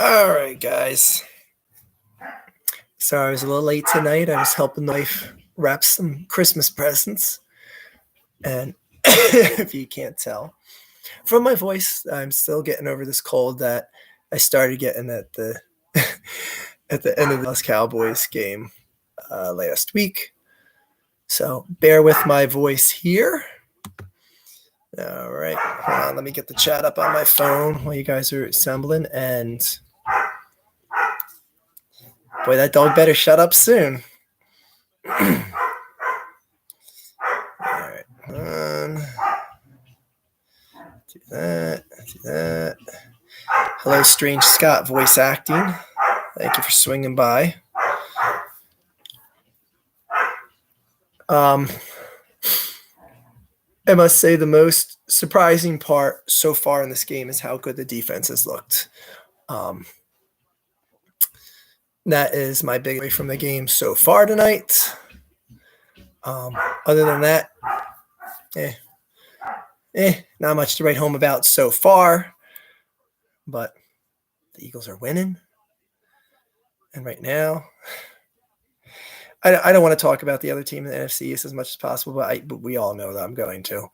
All right, guys. Sorry I was a little late tonight. I was helping the wife wrap some Christmas presents. And if you can't tell from my voice, I'm still getting over this cold that I started getting at the at the end of the Dallas Cowboys game last week. So bear with my voice here. All right. Hold on, let me get the chat up on my phone while you guys are assembling. And boy, that dog better shut up soon. All right. Do that. Hello, Strange Scott voice acting. Thank you for swinging by. I must say the most surprising part so far in this game is how good the defense has looked. That is my big takeaway from the game so far tonight. Other than that, not much to write home about so far. But the Eagles are winning. And right now, I don't want to talk about the other team in the NFC East as much as possible, but we all know that I'm going to.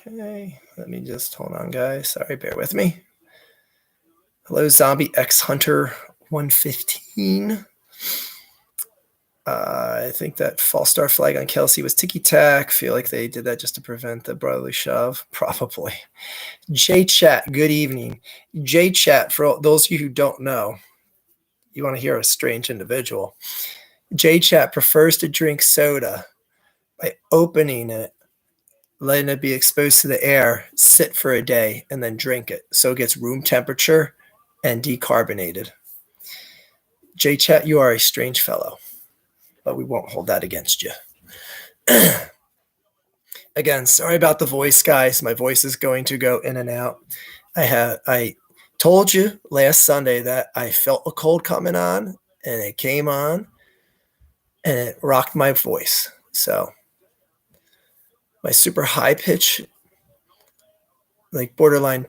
Okay, let me just hold on, guys. Sorry, bear with me. Hello, Zombie X Hunter 115. I think that false start flag on Kelsey was ticky-tack. Feel like they did that just to prevent the brotherly shove. Probably. J-Chat, good evening. J-Chat, for those of you who don't know, you want to hear a strange individual. J-Chat prefers to drink soda by opening it, letting it be exposed to the air, sit for a day, and then drink it. So it gets room temperature and decarbonated. J-Chat, you are a strange fellow, but we won't hold that against you. Again, sorry about the voice, guys. My voice is going to go in and out. I told you last Sunday that I felt a cold coming on, and it came on, and it rocked my voice. So my super high pitch, like borderline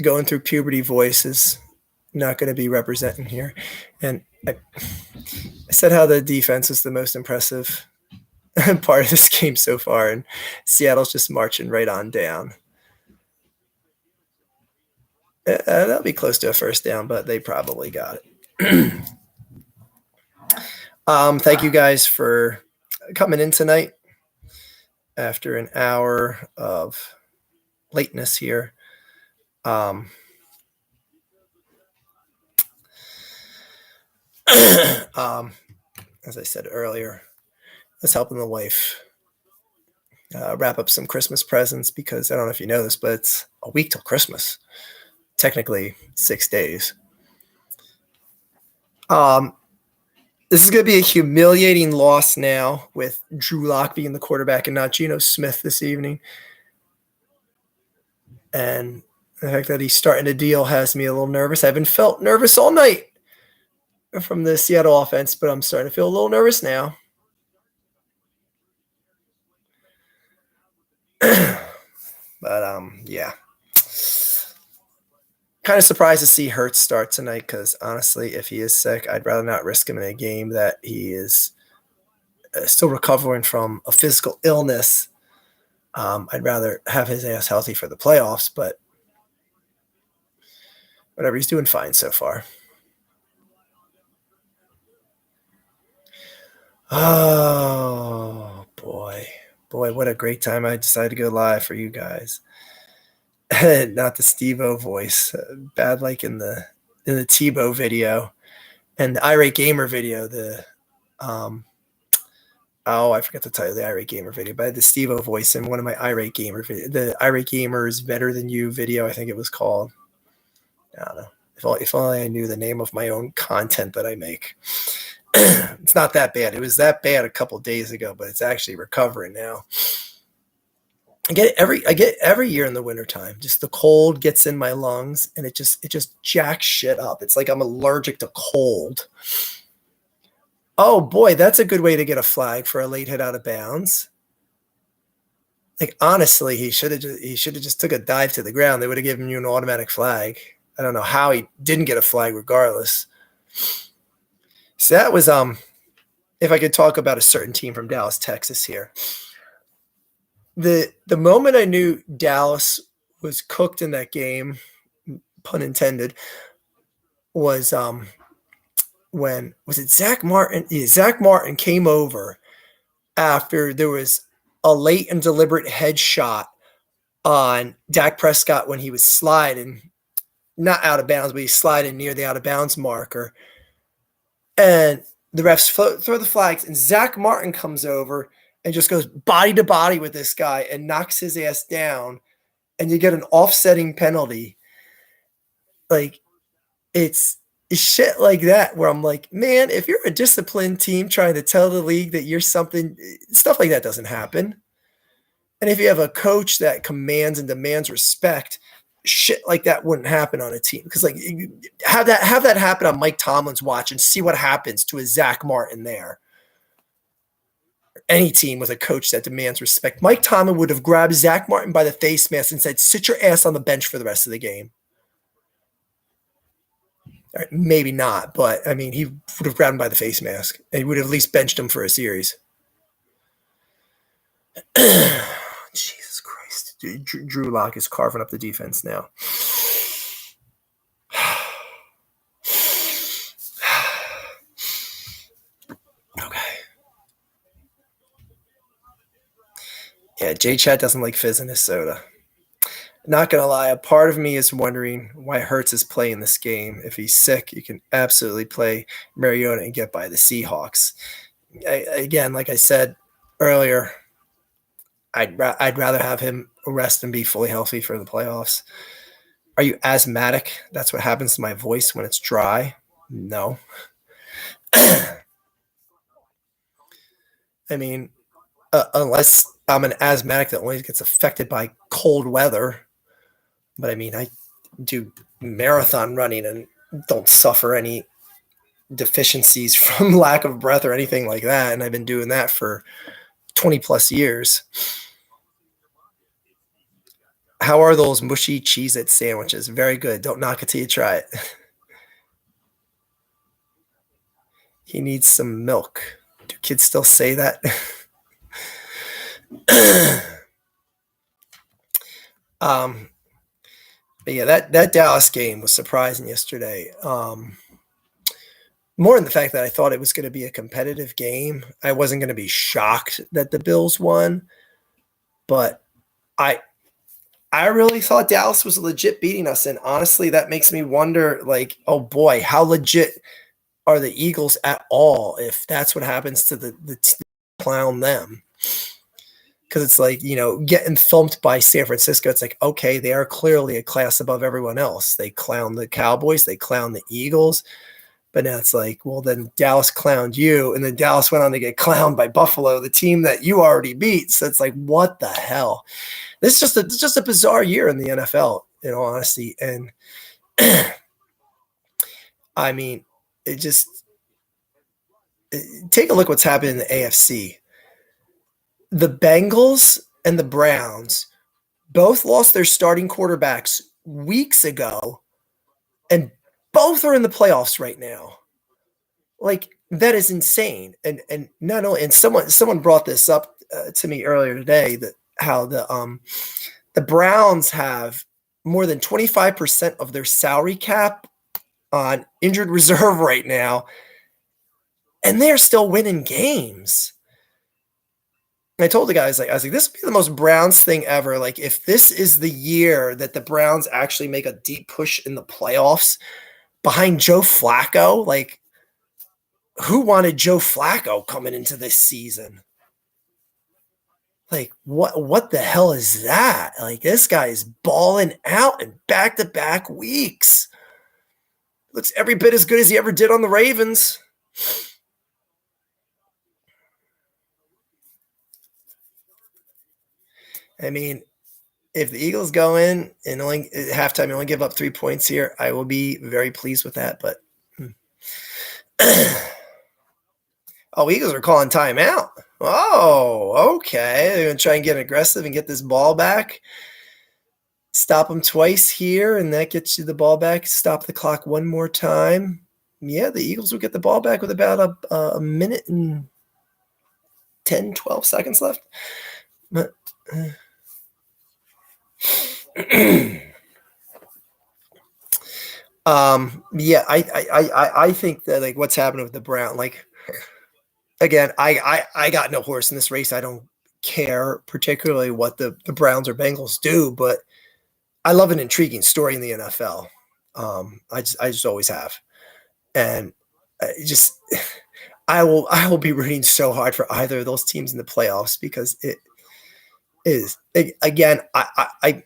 going through puberty voice is not going to be representing here. And I said how the defense is the most impressive part of this game so far, and Seattle's just marching right on down. That'll be close to a first down, but they probably got it. Thank you guys for coming in tonight after an hour of lateness here. As I said earlier, I was helping the wife wrap up some Christmas presents because I don't know if you know this, but it's a week till Christmas. Technically 6 days. This is going to be a humiliating loss now with Drew Lock being the quarterback and not Geno Smith this evening. And the fact that he's starting to deal has me a little nervous. I haven't felt nervous all night from the Seattle offense, but I'm starting to feel a little nervous now. But, yeah. Kind of surprised to see Hurts start tonight because, honestly, if he is sick, I'd rather not risk him in a game that he is still recovering from a physical illness. I'd rather have his ass healthy for the playoffs, but whatever, he's doing fine so far. Oh, boy. Boy, what a great time I decided to go live for you guys. Not the Steve-O voice. Bad like in the Tebow video. And the Irate Gamer video, I forgot to tell you the Irate Gamer video, but I had the Steve-O voice in one of my Irate Gamer videos. The Irate Gamer is Better Than You video, I think it was called. I don't know. If only I knew the name of my own content that I make. It's not that bad. It was that bad a couple days ago, but it's actually recovering now. I get it every year in the wintertime. Just the cold gets in my lungs and it just jacks shit up. It's like I'm allergic to cold. Oh boy, that's a good way to get a flag for a late hit out of bounds. Like, honestly, he should have just took a dive to the ground. They would have given you an automatic flag. I don't know how he didn't get a flag regardless. So that was if I could talk about a certain team from Dallas, Texas here. The moment I knew Dallas was cooked in that game, pun intended, was when was it Zach Martin? Yeah, Zach Martin came over after there was a late and deliberate headshot on Dak Prescott when he was sliding, not out of bounds, but he's sliding near the out of bounds marker. And the refs throw the flags, and Zach Martin comes over and just goes body to body with this guy and knocks his ass down, and you get an offsetting penalty. Like, it's shit like that where I'm like, man, if you're a disciplined team trying to tell the league that you're something, stuff like that doesn't happen. And if you have a coach that commands and demands respect, shit like that wouldn't happen on a team. Because like have that happen on Mike Tomlin's watch and see what happens to a Zach Martin there. Any team with a coach that demands respect. Mike Tomlin would have grabbed Zach Martin by the face mask and said, sit your ass on the bench for the rest of the game. Maybe not, but I mean, he would have grabbed him by the face mask and he would have at least benched him for a series. Jesus Christ. Drew Lock is carving up the defense now. Okay. Yeah, J Chat doesn't like fizz in his soda. Not going to lie, a part of me is wondering why Hurts is playing this game. If he's sick, you can absolutely play Mariota and get by the Seahawks. Again, like I said earlier, I'd rather have him rest and be fully healthy for the playoffs. Are you asthmatic? That's what happens to my voice when it's dry. No. I mean, unless I'm an asthmatic that only gets affected by cold weather. But I mean, I do marathon running and don't suffer any deficiencies from lack of breath or anything like that. And I've been doing that for 20 plus years. How are those mushy Cheez-It sandwiches? Very good. Don't knock it till you try it. He needs some milk. Do kids still say that? But yeah, that Dallas game was surprising yesterday. More in the fact that I thought it was going to be a competitive game. I wasn't going to be shocked that the Bills won, but I really thought Dallas was legit beating us. And honestly, that makes me wonder, like, oh boy, how legit are the Eagles at all if that's what happens to the clown them? Because it's like, getting thumped by San Francisco, it's like, okay, they are clearly a class above everyone else. They clown the Cowboys, they clown the Eagles. But now it's like, well, then Dallas clowned you, and then Dallas went on to get clowned by Buffalo, the team that you already beat. So it's like, what the hell? This is just a bizarre year in the NFL, in all honesty. And I mean, take a look what's happened in the AFC. The Bengals and the Browns both lost their starting quarterbacks weeks ago, and both are in the playoffs right now. Like, that is insane. And not only, and someone brought this up to me earlier today, that how the Browns have more than 25% of their salary cap on injured reserve right now, and they're still winning games. I told the guys, I was like, this would be the most Browns thing ever. Like, if this is the year that the Browns actually make a deep push in the playoffs behind Joe Flacco, like, who wanted Joe Flacco coming into this season? Like, what the hell is that? Like, this guy is balling out in back-to-back weeks. Looks every bit as good as he ever did on the Ravens. I mean, if the Eagles go in and only at halftime only give up 3 points here, I will be very pleased with that. But Eagles are calling timeout. Oh, okay. They're going to try and get aggressive and get this ball back. Stop them twice here, and that gets you the ball back. Stop the clock one more time. Yeah, the Eagles will get the ball back with about a minute and 10, 12 seconds left. But, yeah, I think that like what's happening with the Brown, like again, I got no horse in this race. I don't care particularly what the Browns or Bengals do, but I love an intriguing story in the NFL. I just always have, and just I will be rooting so hard for either of those teams in the playoffs because it is again I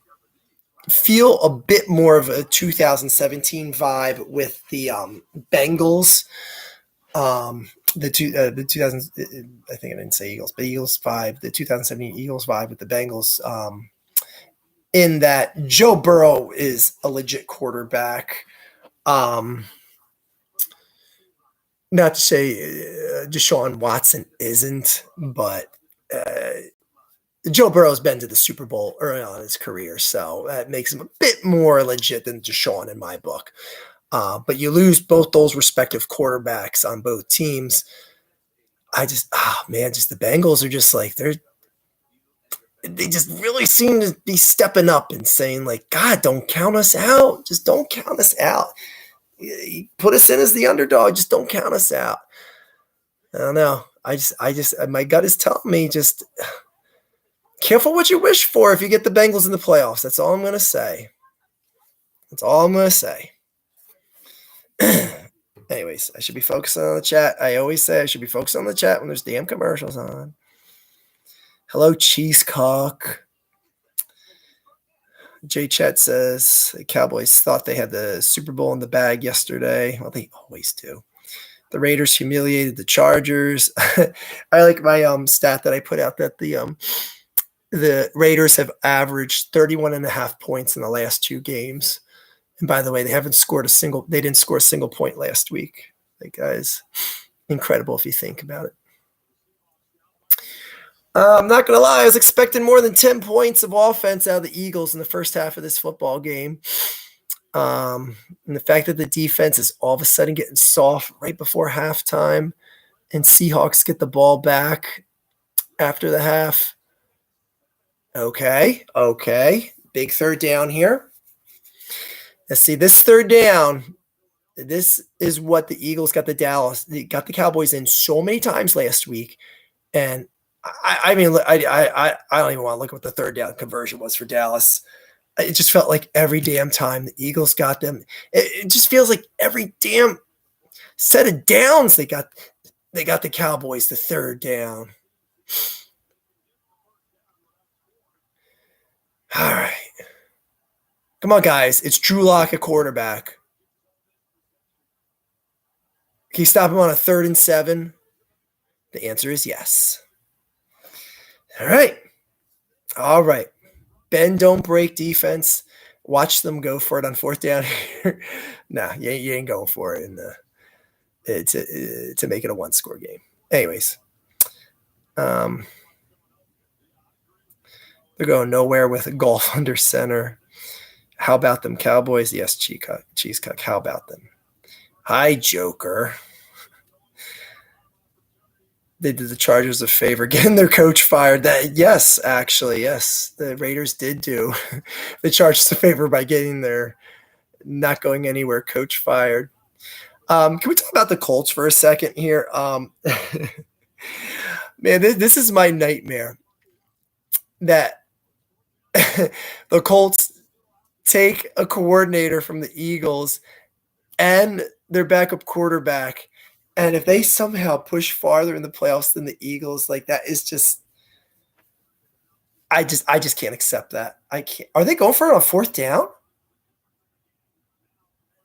feel a bit more of a 2017 vibe with the Bengals. The 2000, I think I didn't say Eagles, but Eagles vibe, the 2017 Eagles vibe with the Bengals. In that Joe Burrow is a legit quarterback. Not to say Deshaun Watson isn't, but Joe Burrow's been to the Super Bowl early on in his career, so that makes him a bit more legit than Deshaun in my book. But you lose both those respective quarterbacks on both teams. Just the Bengals are just like they just really seem to be stepping up and saying like, God, don't count us out. Just don't count us out. You put us in as the underdog. Just don't count us out. I don't know. My gut is telling me just careful what you wish for if you get the Bengals in the playoffs. That's all I'm going to say. That's all I'm going to say. Anyways, I should be focusing on the chat. I always say I should be focusing on the chat when there's damn commercials on. Hello, Cheesecock. Jay Chet says the Cowboys thought they had the Super Bowl in the bag yesterday. Well, they always do. The Raiders humiliated the Chargers. I like my stat that I put out that the Raiders have averaged 31.5 points in the last 2 games. And by the way, they didn't score a single point last week. Like, guys, incredible if you think about it. I'm not going to lie. I was expecting more than 10 points of offense out of the Eagles in the first half of this football game. And the fact that the defense is all of a sudden getting soft right before halftime and Seahawks get the ball back after the half. Okay. Big third down here. Let's see, this third down, this is what the Eagles got the Cowboys in so many times last week. And I don't even want to look at what the third down conversion was for Dallas. It just felt like every damn time the Eagles got them, it just feels like every damn set of downs they got the Cowboys the third down. All right. Come on, guys. It's Drew Lock at quarterback. Can you stop him on a 3rd and 7? The answer is yes. All right. Bend, don't break defense. Watch them go for it on 4th down here. Nah, you ain't going for it to make it a 1-score game. Anyways, they're going nowhere with a golf under center. How about them Cowboys? Yes, Cheesecock. How about them? Hi, Joker. They did the Chargers a favor getting their coach fired. Yes, the Raiders did do the Chargers a favor by getting their not going anywhere coach fired. Can we talk about the Colts for a second here? Man, this is my nightmare that the Colts take a coordinator from the Eagles and their backup quarterback, and if they somehow push farther in the playoffs than the Eagles, like that is just I just can't accept that. I can't. Are they going for it on 4th down?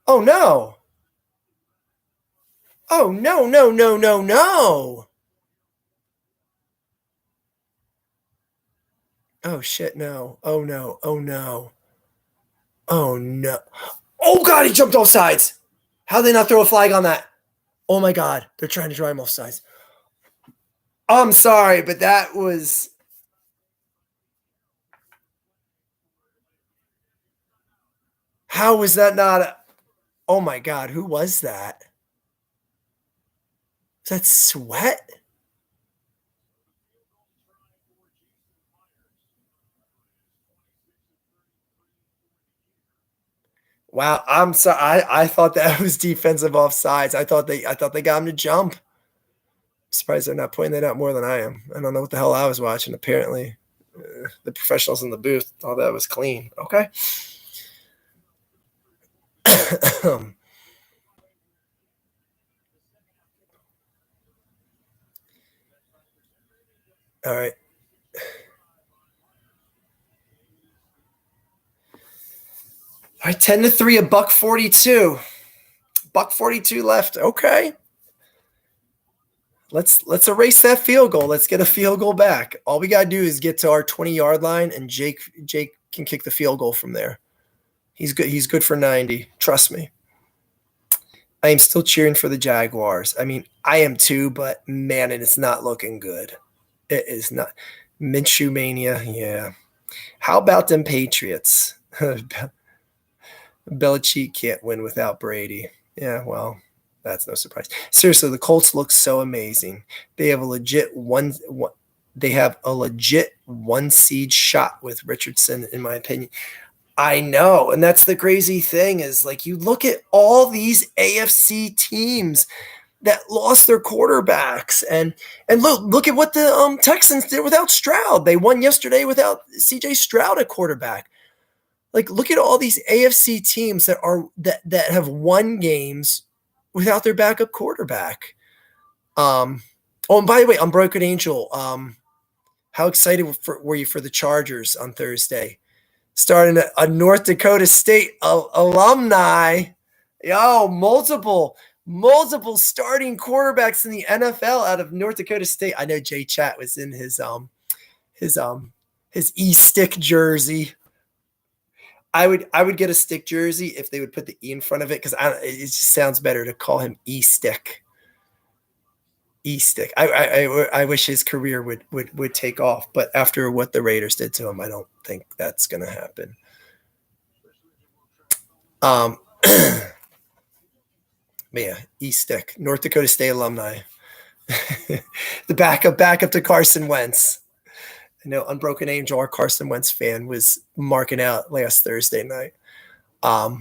Oh no. Oh no. Oh shit, no. Oh no. Oh God, he jumped off sides. How'd they not throw a flag on that? Oh my God, they're trying to drive him off sides. I'm sorry, but that was how was that not oh my god, who was that? Is that Sweat? Wow, I'm sorry. I thought that was defensive offsides. I thought they got him to jump. Surprised they're not pointing that out more than I am. I don't know what the hell I was watching. Apparently, the professionals in the booth thought that was clean. Okay. All right. All right, 10-3, a buck 42. Buck 42 left. Okay. Let's erase that field goal. Let's get a field goal back. All we gotta do is get to our 20-yard line, and Jake can kick the field goal from there. He's good. He's good for 90. Trust me. I am still cheering for the Jaguars. I mean, I am too, but man, it's not looking good. It is not. Minshew mania, yeah. How about them Patriots? Belichick can't win without Brady. Yeah, well, that's no surprise. Seriously, the Colts look so amazing. They have a legit one. They have a legit one seed shot with Richardson, in my opinion. I know, and that's the crazy thing is like you look at all these AFC teams that lost their quarterbacks, and look at what the Texans did without Stroud. They won yesterday without C.J. Stroud at quarterback. Like, look at all these AFC teams that have won games without their backup quarterback. Oh, and by the way, Unbroken Angel, how excited were you for the Chargers on Thursday? Starting a North Dakota State alumni. Yo, multiple starting quarterbacks in the NFL out of North Dakota State. I know Jay Chat was in his E-stick jersey. I would get a stick jersey if they would put the E in front of it because it just sounds better to call him E-stick. E-stick. I wish his career would take off, but after what the Raiders did to him, I don't think that's going to happen. But yeah, E-stick, North Dakota State alumni. The backup to Carson Wentz. I know Unbroken Angel, our Carson Wentz fan, was marking out last Thursday night. I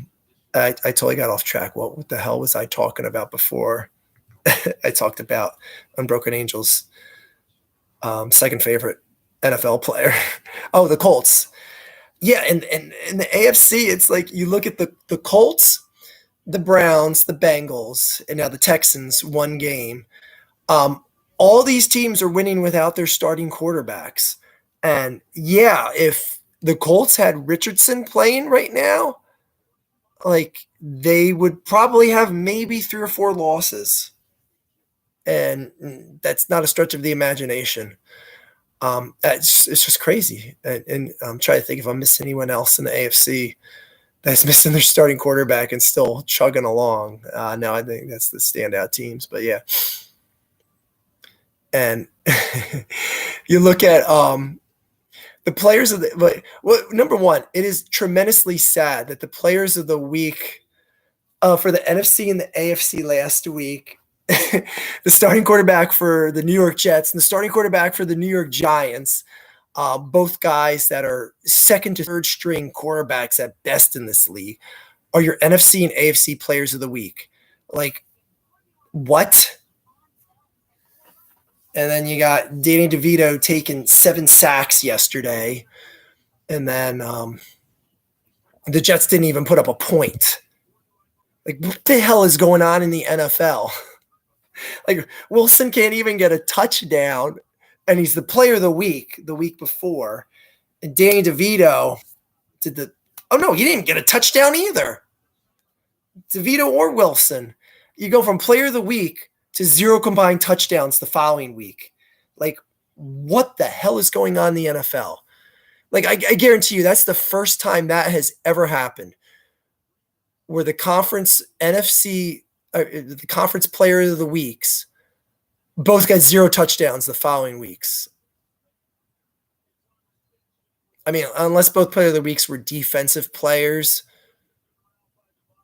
totally got off track. What the hell was I talking about before? I talked about Unbroken Angel's second favorite NFL player. Oh, the Colts. Yeah, and in the AFC, it's like you look at the Colts, the Browns, the Bengals, and now the Texans, one game. All these teams are winning without their starting quarterbacks. And yeah, if the Colts had Richardson playing right now, like they would probably have maybe 3 or 4 losses. And that's not a stretch of the imagination. It's just crazy. And I'm trying to think if I'm missing anyone else in the AFC that's missing their starting quarterback and still chugging along. No, I think that's the standout teams. But yeah. And you look at the players of the number one, it is tremendously sad that the players of the week for the NFC and the AFC last week, the starting quarterback for the New York Jets and the starting quarterback for the New York Giants, both guys that are second to third string quarterbacks at best in this league, are your NFC and AFC players of the week. Like, what? And then you got Danny DeVito taking 7 sacks yesterday. And then the Jets didn't even put up a point. Like, what the hell is going on in the NFL? Like, Wilson can't even get a touchdown, and he's the player of the week before. And Danny DeVito did oh, no, he didn't get a touchdown either. DeVito or Wilson. You go from player of the week to 0 combined touchdowns the following week. Like, what the hell is going on in the NFL? Like, I guarantee you that's the first time that has ever happened where the conference NFC, the conference player of the weeks Both got 0 touchdowns the following weeks. I mean, unless both player of the weeks were defensive players.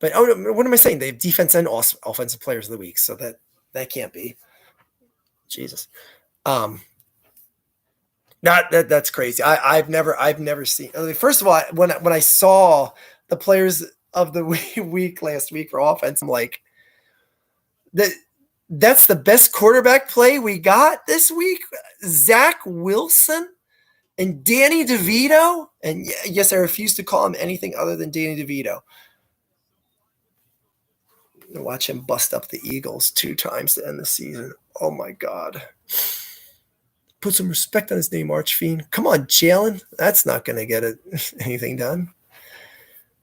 But what am I saying? They have defense and offensive players of the week, so that can't be. Jesus. That's crazy. I've never seen. I mean, first of all, when I saw the players of the week last week for offense, I'm like, that's the best quarterback play we got this week. Zach Wilson and Danny DeVito. And yes, I refuse to call him anything other than Danny DeVito. Watch him bust up the Eagles 2 times to end the season. Oh my God. Put some respect on his name, Archfiend. Come on, Jalen. That's not going to get anything done.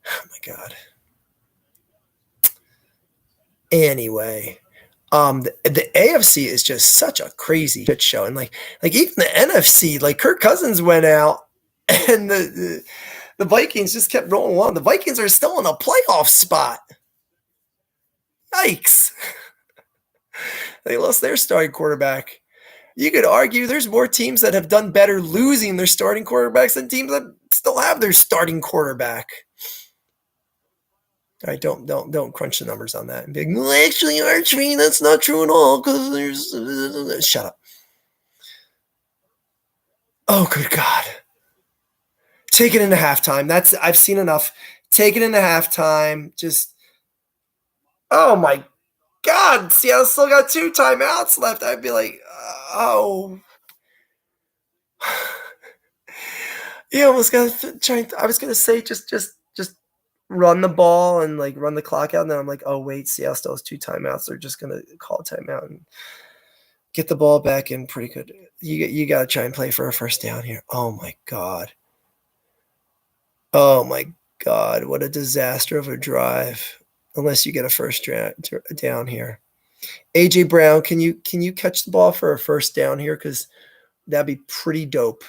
Oh my God. Anyway, the AFC is just such a crazy shit show, and like even the NFC, like Kirk Cousins went out, and the Vikings just kept rolling along. The Vikings are still in a playoff spot. Yikes! They lost their starting quarterback. You could argue there's more teams that have done better losing their starting quarterbacks than teams that still have their starting quarterback. All right, don't crunch the numbers on that and be like, well, actually, Archie, that's not true at all because there's shut up. Oh, good God. Take it into halftime. I've seen enough. Take it into halftime. Just, oh my God, Seattle still got 2 timeouts left. I'd be like, oh. You almost got to try. I was going to say just run the ball and like run the clock out. And then I'm like, oh, wait, Seattle still has 2 timeouts. They're just going to call a timeout and get the ball back in pretty good. You got to try and play for a first down here. Oh, my God. Oh, my God. What a disaster of a drive. Unless you get a first down here. A.J. Brown, can you catch the ball for a first down here? Because that'd be pretty dope.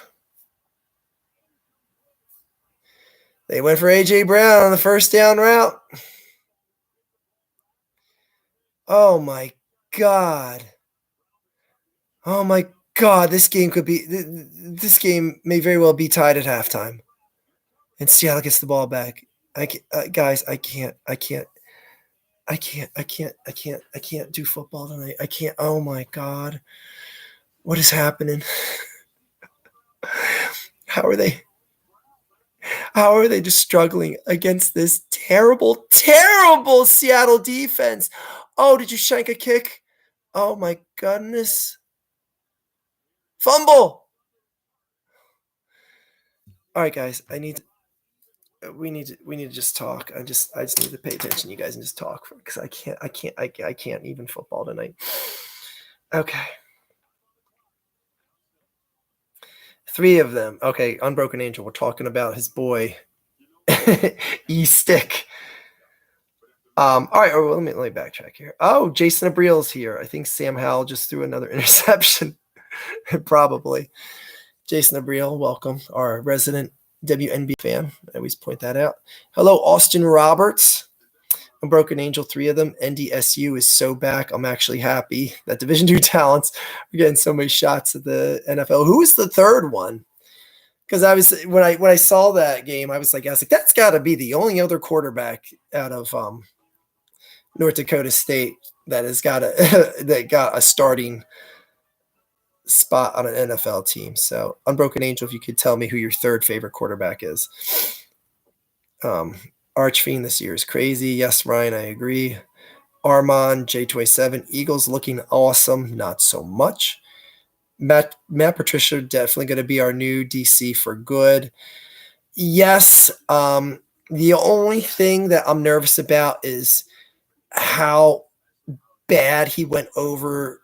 They went for A.J. Brown on the first down route. Oh, my God. Oh, my God. This game may very well be tied at halftime. And Seattle gets the ball back. Guys, I can't do football tonight. I can't. Oh, my God. What is happening? How are they just struggling against this terrible, terrible Seattle defense? Oh, did you shank a kick? Oh my goodness. Fumble. All right, guys, we need to just talk. I just need to pay attention, you guys, and just talk because I can't even football tonight. Okay. 3 of them. Okay, Unbroken Angel. We're talking about his boy, E-Stick. All right, let me backtrack here. Oh, Jason Abriel's here. I think Sam Howell just threw another interception. Probably. Jason Abriel, welcome. Our resident WNB fan. I always point that out. Hello, Austin Roberts. Unbroken Angel, 3 of them. NDSU is so back. I'm actually happy that Division II talents are getting so many shots at the NFL. Who was the 3rd one? Because I was when I saw that game, I was like, that's got to be the only other quarterback out of North Dakota State that has got a starting spot on an NFL team. So, Unbroken Angel, if you could tell me who your 3rd favorite quarterback is. Archfiend this year is crazy. Yes, Ryan, I agree. Armand, J27, Eagles looking awesome. Not so much. Matt Patricia, definitely going to be our new DC for good. Yes. The only thing that I'm nervous about is how bad he went over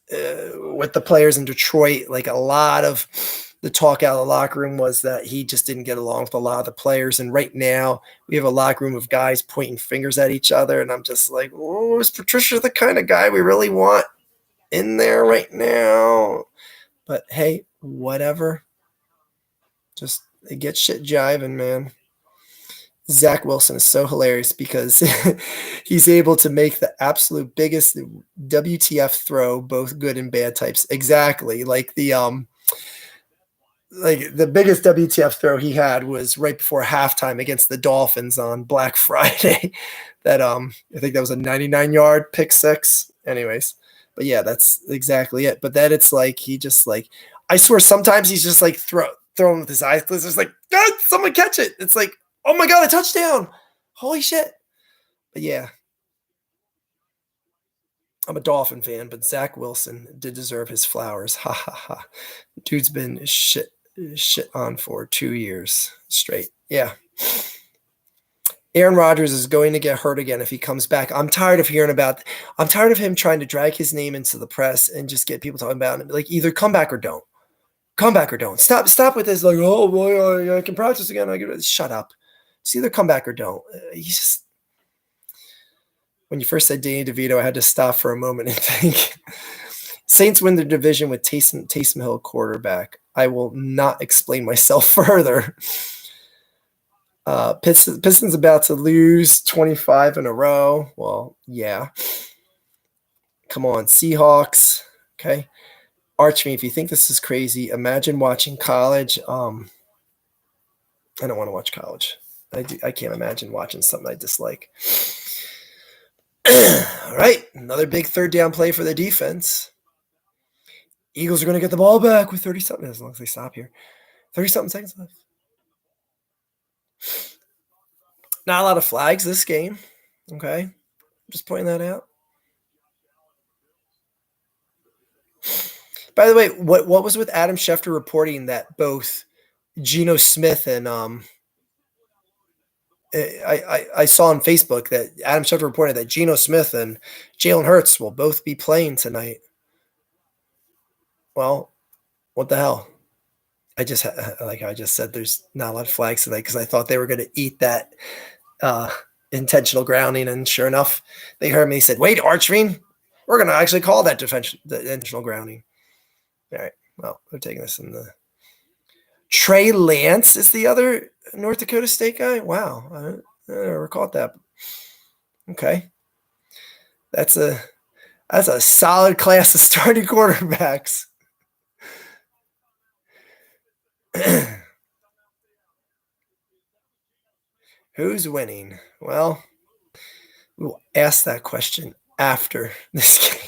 with the players in Detroit. Like a lot of the talk out of the locker room was that he just didn't get along with a lot of the players. And right now we have a locker room of guys pointing fingers at each other. And I'm just like, oh, is Patricia the kind of guy we really want in there right now? But hey, whatever. Just get shit jiving, man. Zach Wilson is so hilarious because he's able to make the absolute biggest WTF throw, both good and bad types. Exactly. Like the biggest WTF throw he had was right before halftime against the Dolphins on Black Friday. That I think that was a 99-yard pick six. Anyways, but yeah, that's exactly it. But then it's like he just like I swear sometimes he's just like throwing with his eyes closed. It's like, God, someone catch it. It's like, oh my God, a touchdown. Holy shit. But yeah. I'm a Dolphin fan, but Zach Wilson did deserve his flowers. Ha ha ha. Dude's been shit on for 2 years straight. Yeah. Aaron Rodgers is going to get hurt again if he comes back. I'm tired of him trying to drag his name into the press and just get people talking about it. Like, either come back or don't. Come back or don't. Stop with this, like, oh boy, I can practice again. Shut up. It's either come back or don't. When you first said Danny DeVito, I had to stop for a moment and think. Saints win the division with Taysom Hill quarterback. I will not explain myself further. Pistons about to lose 25 in a row. Well, yeah. Come on, Seahawks. Okay. Archie, if you think this is crazy, imagine watching college. I don't want to watch college. I can't imagine watching something I dislike. All right, another big third down play for the defense. Eagles are going to get the ball back with 30-something, as long as they stop here. 30-something seconds left. Not a lot of flags this game. Okay, just pointing that out. By the way, what was with Adam Schefter reporting that both Geno Smith and I saw on Facebook that Adam Schefter reported that Geno Smith and Jalen Hurts will both be playing tonight. Well, what the hell? I just said, there's not a lot of flags tonight because I thought they were going to eat that intentional grounding, and sure enough, they heard me. They said, "Wait, Archie, we're going to actually call that the intentional grounding." All right. Well, they're taking this in the. Trey Lance is the other North Dakota State guy. Wow, I never caught that. Okay, that's a solid class of starting quarterbacks. Who's winning? Well, we'll ask that question after this game.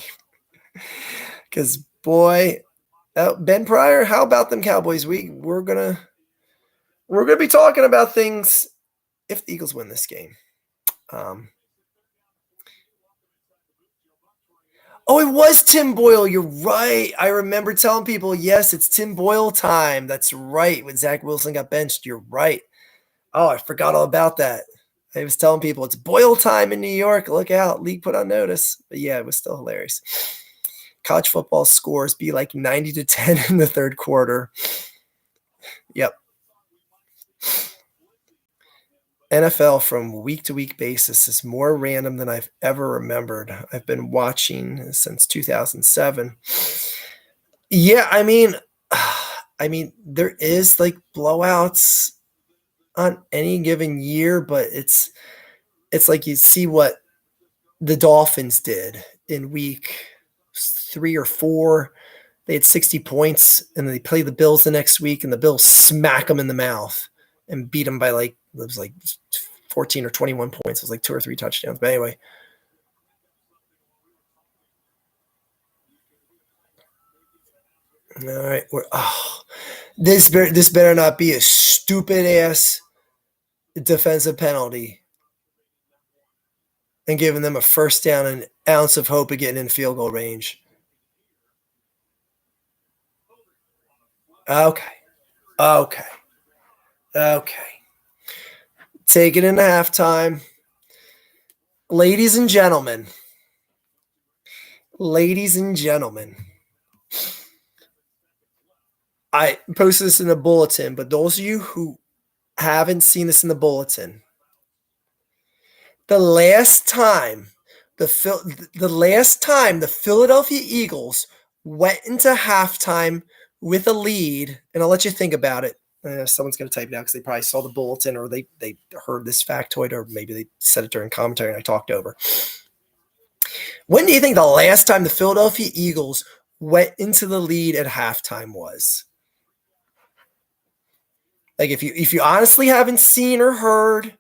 Because, boy, Ben Pryor, how about them Cowboys? We're gonna be talking about things if the Eagles win this game. Oh, it was Tim Boyle. You're right. I remember telling people, yes, it's Tim Boyle time. That's right. When Zach Wilson got benched, you're right. Oh, I forgot all about that. I was telling people it's Boyle time in New York. Look out. League put on notice. But yeah, it was still hilarious. College football scores be like 90-10 in the third quarter. Yep. NFL from week to week basis is more random than I've ever remembered. I've been watching since 2007. Yeah, I mean, there is like blowouts on any given year, but it's like you see what the Dolphins did in week 3 or 4. They had 60 points, and they play the Bills the next week, and the Bills smack them in the mouth and beat them by it was like 14 or 21 points. It was like 2 or 3 touchdowns. But anyway. All right. This better not be a stupid ass defensive penalty and giving them a first down and an ounce of hope of getting in field goal range. Okay. Take it into halftime. Ladies and gentlemen, I posted this in the bulletin, but those of you who haven't seen this in the bulletin, the last time the Philadelphia Eagles went into halftime with a lead, and I'll let you think about it. Someone's going to type it out because they probably saw the bulletin or they heard this factoid or maybe they said it during commentary and I talked over. When do you think the last time the Philadelphia Eagles went into the lead at halftime was? Like if you honestly haven't seen or heard,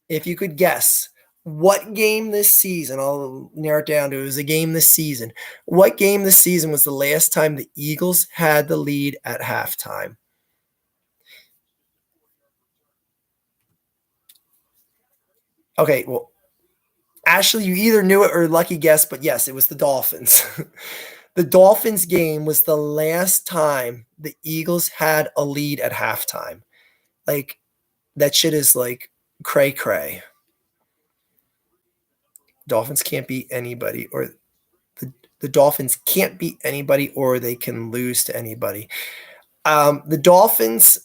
if you could guess what game this season, I'll narrow it down to it was a game this season. What game this season was the last time the Eagles had the lead at halftime? Okay, well, Ashley, you either knew it or lucky guess, but yes, it was the Dolphins. The Dolphins game was the last time the Eagles had a lead at halftime. Like, that shit is like cray cray. Dolphins can't beat anybody, or the Dolphins can't beat anybody, or they can lose to anybody. The Dolphins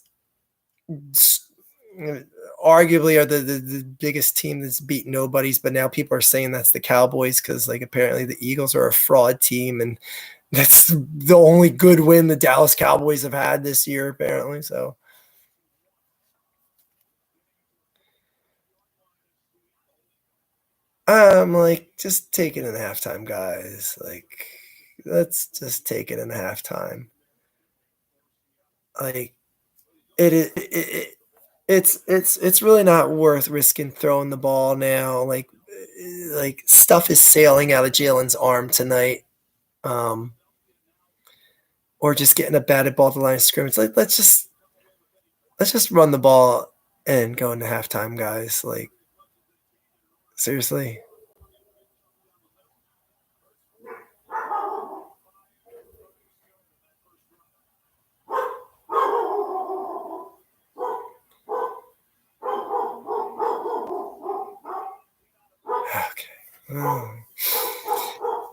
arguably are the biggest team that's beat nobodies, but now people are saying that's the Cowboys because like apparently the Eagles are a fraud team and that's the only good win the Dallas Cowboys have had this year apparently. So I'm like, just take it in halftime, guys. Like, let's just take it in halftime. Like it's really not worth risking throwing the ball now. Like stuff is sailing out of Jalen's arm tonight, or just getting a batted ball to the line of scrimmage. Like let's just run the ball and go into halftime, guys. Like seriously.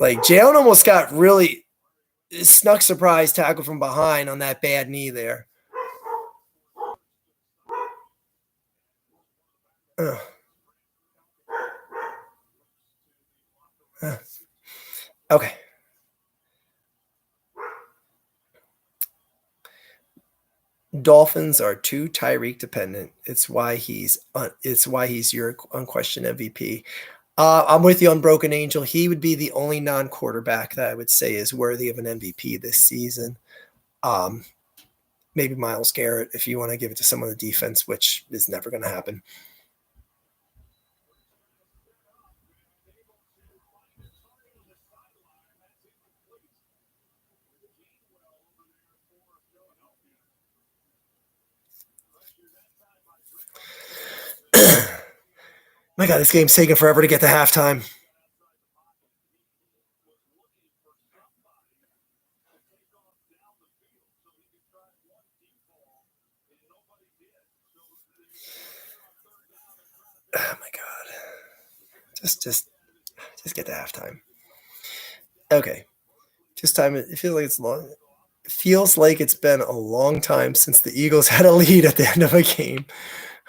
Like Jalen almost got really snuck surprise tackle from behind on that bad knee there. Okay. Dolphins are too Tyreek dependent. It's why he's your unquestioned MVP. I'm with you on Broken Angel. He would be the only non-quarterback that I would say is worthy of an MVP this season. Maybe Myles Garrett if you want to give it to some of the defense, which is never going to happen. My God, this game's taking forever to get to halftime. Oh my God. Just get to halftime. Okay. Just time. It feels like it's long. It feels like it's been a long time since the Eagles had a lead at the end of a game.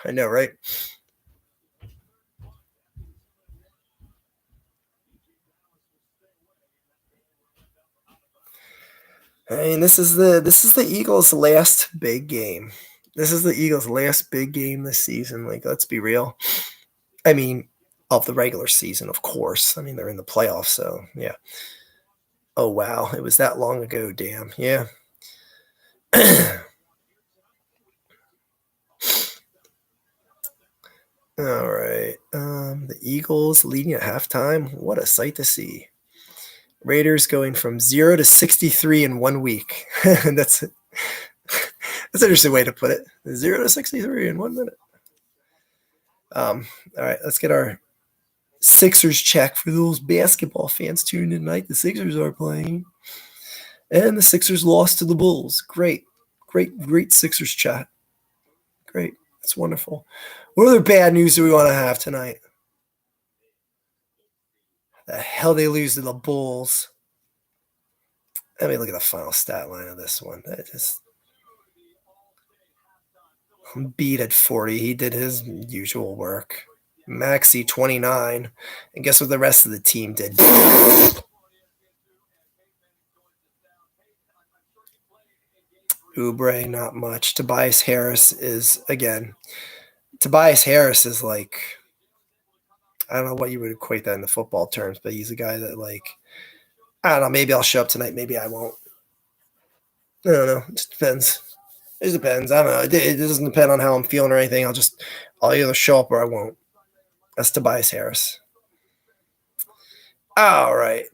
I know, right? I mean, this is the Eagles' last big game. This is the Eagles' last big game this season. Like, let's be real. I mean, of the regular season, of course. I mean, they're in the playoffs, so yeah. Oh wow, it was that long ago. Damn, yeah. All right. The Eagles leading at halftime. What a sight to see. Raiders going from 0 to 63 in 1 week. That's an interesting way to put it. 0 to 63 in 1 minute. All right, let's get our Sixers check for those basketball fans tuning in tonight. The Sixers are playing. And the Sixers lost to the Bulls. Great Sixers chat. Great. That's wonderful. What other bad news do we want to have tonight? The hell they lose to the Bulls. Let me look at the final stat line of this one. That just beat at 40. He did his usual work. Maxey 29. And guess what the rest of the team did? Oubre, not much. Tobias Harris is like, I don't know what you would equate that in the football terms, but he's a guy that, like, I don't know, maybe I'll show up tonight, maybe I won't. I don't know. It just depends. It depends. I don't know. It doesn't depend on how I'm feeling or anything. I'll either show up or I won't. That's Tobias Harris. All right.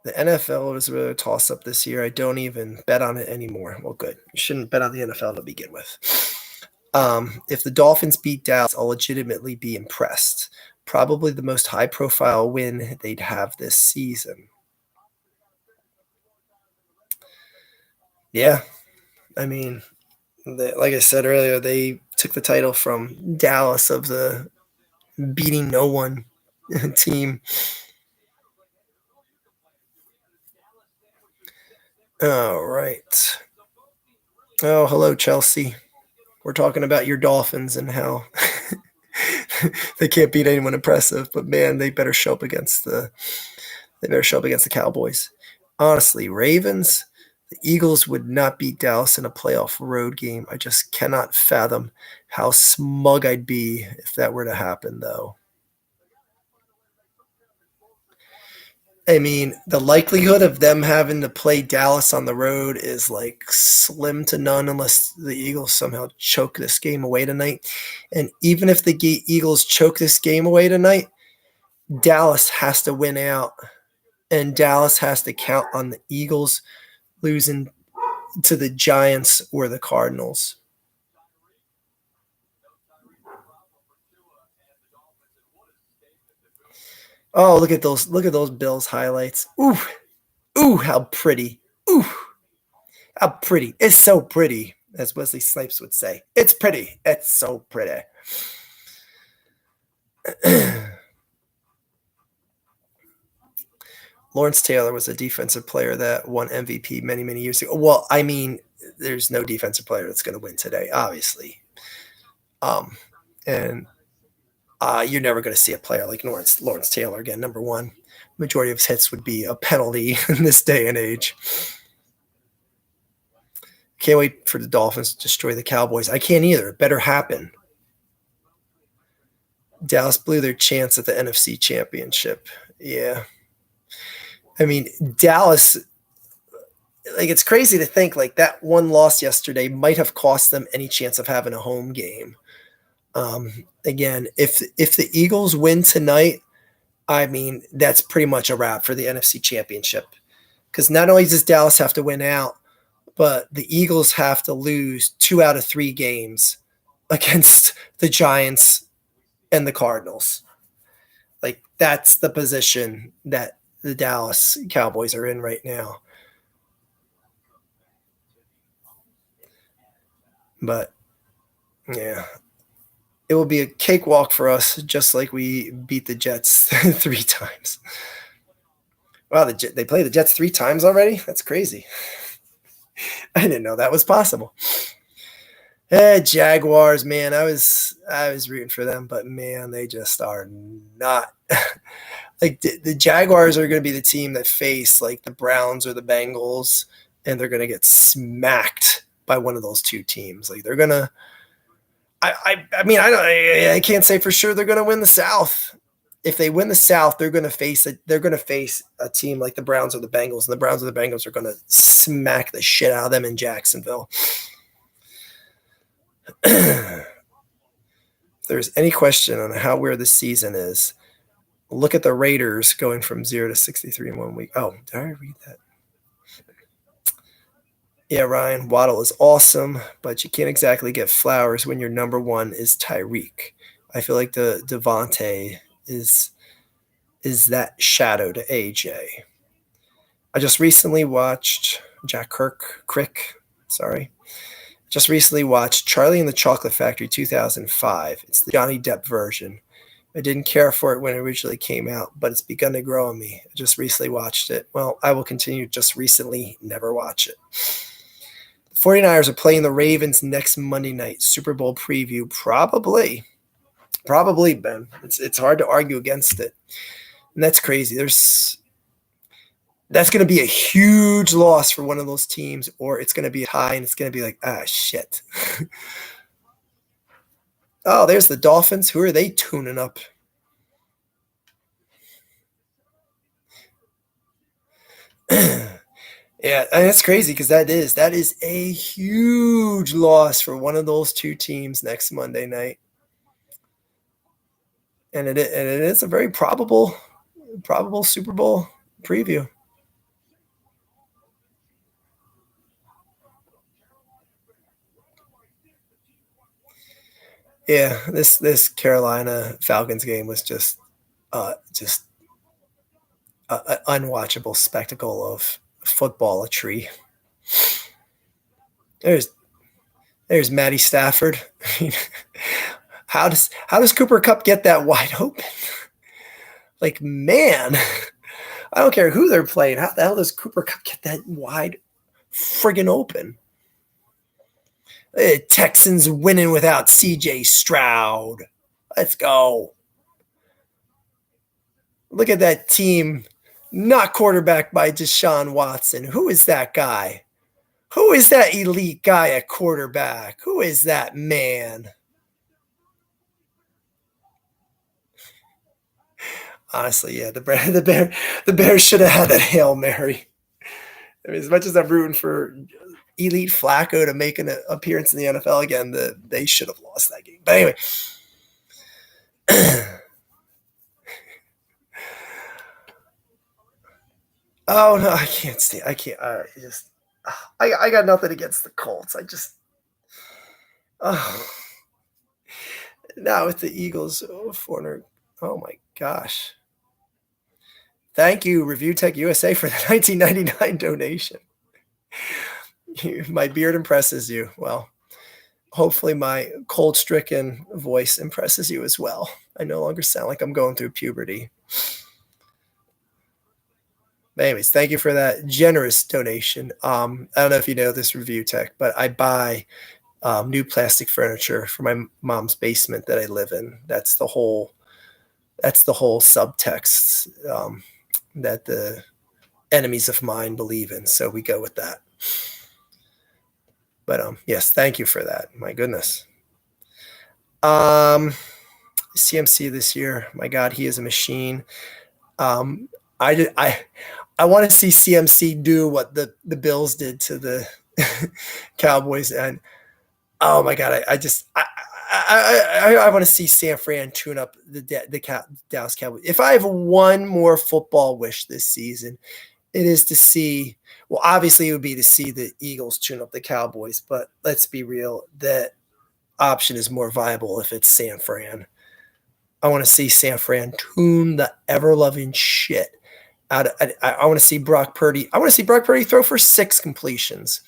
The NFL was really a toss-up this year. I don't even bet on it anymore. Well, good. You shouldn't bet on the NFL to begin with. If the Dolphins beat Dallas, I'll legitimately be impressed. Probably the most high-profile win they'd have this season. Yeah. I mean, like I said earlier, they took the title from Dallas of the beating no one team. All right. Oh, hello, Chelsea. We're talking about your Dolphins and how they can't beat anyone impressive, but man, they better show up against the Cowboys. Honestly, Ravens, the Eagles would not beat Dallas in a playoff road game. I just cannot fathom how smug I'd be if that were to happen, though. I mean, the likelihood of them having to play Dallas on the road is like slim to none unless the Eagles somehow choke this game away tonight. And even if the Eagles choke this game away tonight, Dallas has to win out, and Dallas has to count on the Eagles losing to the Giants or the Cardinals. Oh, look at those Bills highlights. Ooh, ooh, how pretty. Ooh, how pretty. It's so pretty, as Wesley Snipes would say. It's pretty. It's so pretty. Lawrence Taylor was a defensive player that won MVP many, many years ago. Well, I mean, there's no defensive player that's going to win today, obviously. And you're never going to see a player like Lawrence Taylor again. Number one, majority of his hits would be a penalty in this day and age. Can't wait for the Dolphins to destroy the Cowboys. I can't either. It better happen. Dallas blew their chance at the NFC Championship. Yeah. I mean, Dallas, like, it's crazy to think like that one loss yesterday might have cost them any chance of having a home game. Again, if the Eagles win tonight, I mean, that's pretty much a wrap for the NFC Championship. Because not only does Dallas have to win out, but the Eagles have to lose 2 out of 3 games against the Giants and the Cardinals. Like, that's the position that the Dallas Cowboys are in right now. But, yeah, it will be a cakewalk for us, just like we beat the Jets 3 times. Wow, they played the Jets 3 times already? That's crazy. I didn't know that was possible. Jaguars, man, I was rooting for them, but man, they just are not. Like, the Jaguars are going to be the team that face like the Browns or the Bengals, and they're going to get smacked by one of those two teams. Like, they're going to. I mean, I can't say for sure they're going to win the South. If they win the South, they're going to face a team like the Browns or the Bengals, and the Browns or the Bengals are going to smack the shit out of them in Jacksonville. If there's any question on how weird this season is, look at the Raiders going from 0 to 63 in 1 week. Oh, did I read that? Yeah, Ryan, Waddle is awesome, but you can't exactly get flowers when your number one is Tyreek. I feel like the Devontae is that shadow to AJ. I just recently watched Just recently watched Charlie and the Chocolate Factory 2005. It's the Johnny Depp version. I didn't care for it when it originally came out, but it's begun to grow on me. I just recently watched it. Well, I will continue to just recently never watch it. The 49ers are playing the Ravens next Monday night. Super Bowl preview. Probably, Ben. It's hard to argue against it. And that's crazy. That's going to be a huge loss for one of those teams, or it's going to be high and it's going to be like, shit. Oh, there's the Dolphins. Who are they tuning up? Yeah, and it's crazy because that is a huge loss for one of those two teams next Monday night, and it is a very probable Super Bowl preview. Yeah, this Carolina Falcons game was just an unwatchable spectacle of footballatry. There's Matty Stafford. How does Cooper Kupp get that wide open? Like, man, I don't care who they're playing. How the hell does Cooper Kupp get that wide friggin' open? The Texans winning without CJ Stroud. Let's go. Look at that team, not quarterbacked by Deshaun Watson. Who is that guy? Who is that elite guy at quarterback? Who is that man? Honestly, yeah, the Bears should have had that Hail Mary. I mean, as much as I'm rooting for elite Flacco to make an appearance in the NFL again, they should have lost that game. But anyway. Oh no, I can't stay. I can't. I got nothing against the Colts. I just, now with the Eagles, foreigner. Oh my gosh! Thank you, Review Tech USA, for the 1999 donation. My beard impresses you. Well, hopefully my cold-stricken voice impresses you as well. I no longer sound like I'm going through puberty. But anyways, thank you for that generous donation. I don't know if you know this, Review Tech, but I buy new plastic furniture for my mom's basement that I live in. That's the whole subtext that the enemies of mine believe in. So we go with that. But yes, thank you for that. My goodness. CMC this year, my God, he is a machine. I want to see CMC do what the Bills did to the Cowboys, and oh my God, I want to see San Fran tune up the Dallas Cowboys. If I have one more football wish this season, it is to see. Well, obviously, it would be to see the Eagles tune up the Cowboys, but let's be real, that option is more viable if it's San Fran. I want to see San Fran tune the ever-loving shit out of. I want to see Brock Purdy. I want to see Brock Purdy throw for 6 completions.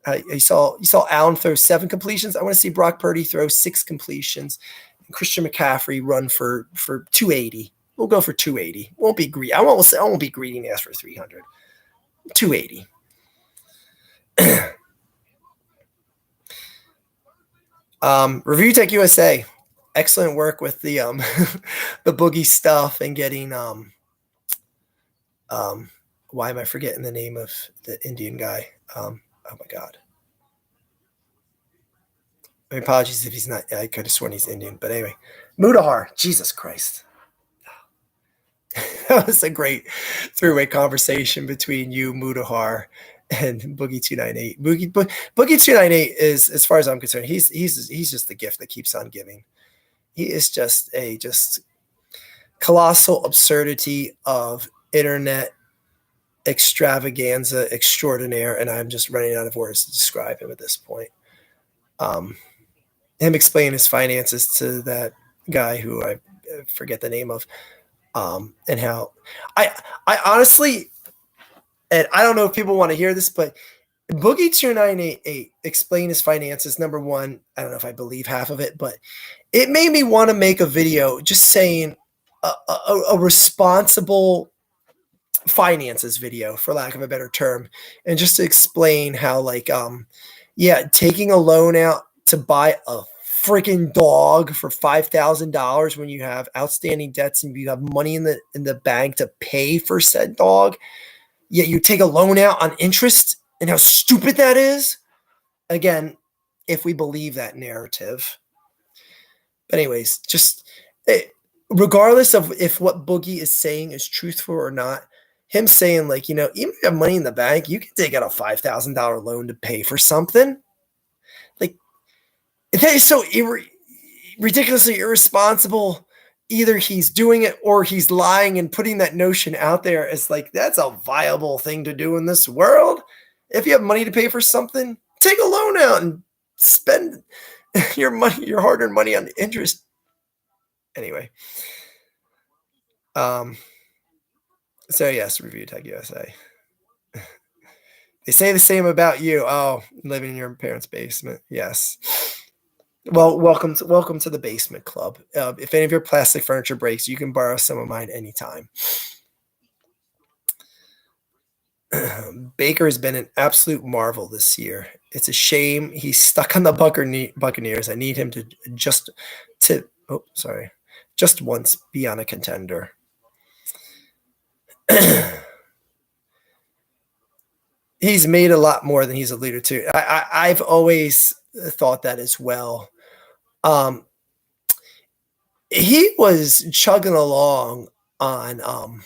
You saw Allen throw 7 completions. I want to see Brock Purdy throw 6 completions. And Christian McCaffrey run for 280. We'll go for 280. Won't be greedy. I won't be greedy and ask for 300. 280. Review Tech USA. Excellent work with the the boogie stuff and getting why am I forgetting the name of the Indian guy? Oh my God. My apologies if he's not. I could have sworn he's Indian, but anyway, Mudahar. Jesus Christ. That was a great three-way conversation between you, Mudahar, and Boogie 298. Boogie 298 is, as far as I'm concerned, he's just the gift that keeps on giving. He is just a colossal absurdity of internet extravaganza extraordinaire, and I'm just running out of words to describe him at this point. Him explaining his finances to that guy who I forget the name of, and how I honestly, and I don't know if people want to hear this, but Boogie 2988 explained his finances. Number one, I don't know if I believe half of it, but it made me want to make a video just saying a responsible finances video, for lack of a better term, and just to explain how, like, taking a loan out to buy a freaking dog for $5,000 when you have outstanding debts and you have money in the bank to pay for said dog. yet you take a loan out on interest and how stupid that is. Again, if we believe that narrative. But anyways, just regardless of if what Boogie is saying is truthful or not, him saying like, even if you have money in the bank, you can take out a $5,000 loan to pay for something. Like, that is so ridiculously irresponsible. Either he's doing it or he's lying and putting that notion out there as like, that's a viable thing to do in this world. If you have money to pay for something, take a loan out and spend your money, your hard-earned money on the interest. Anyway. So yes, Review Tech USA. They say the same about you. Oh, living in your parents' basement. Yes. Well, welcome to the basement club. If any of your plastic furniture breaks, you can borrow some of mine anytime. Baker has been an absolute marvel this year. It's a shame he's stuck on the Buccaneers. I need him to just once be on a contender. He's made a lot more than he's alluded to. I've always thought that as well. He was chugging along on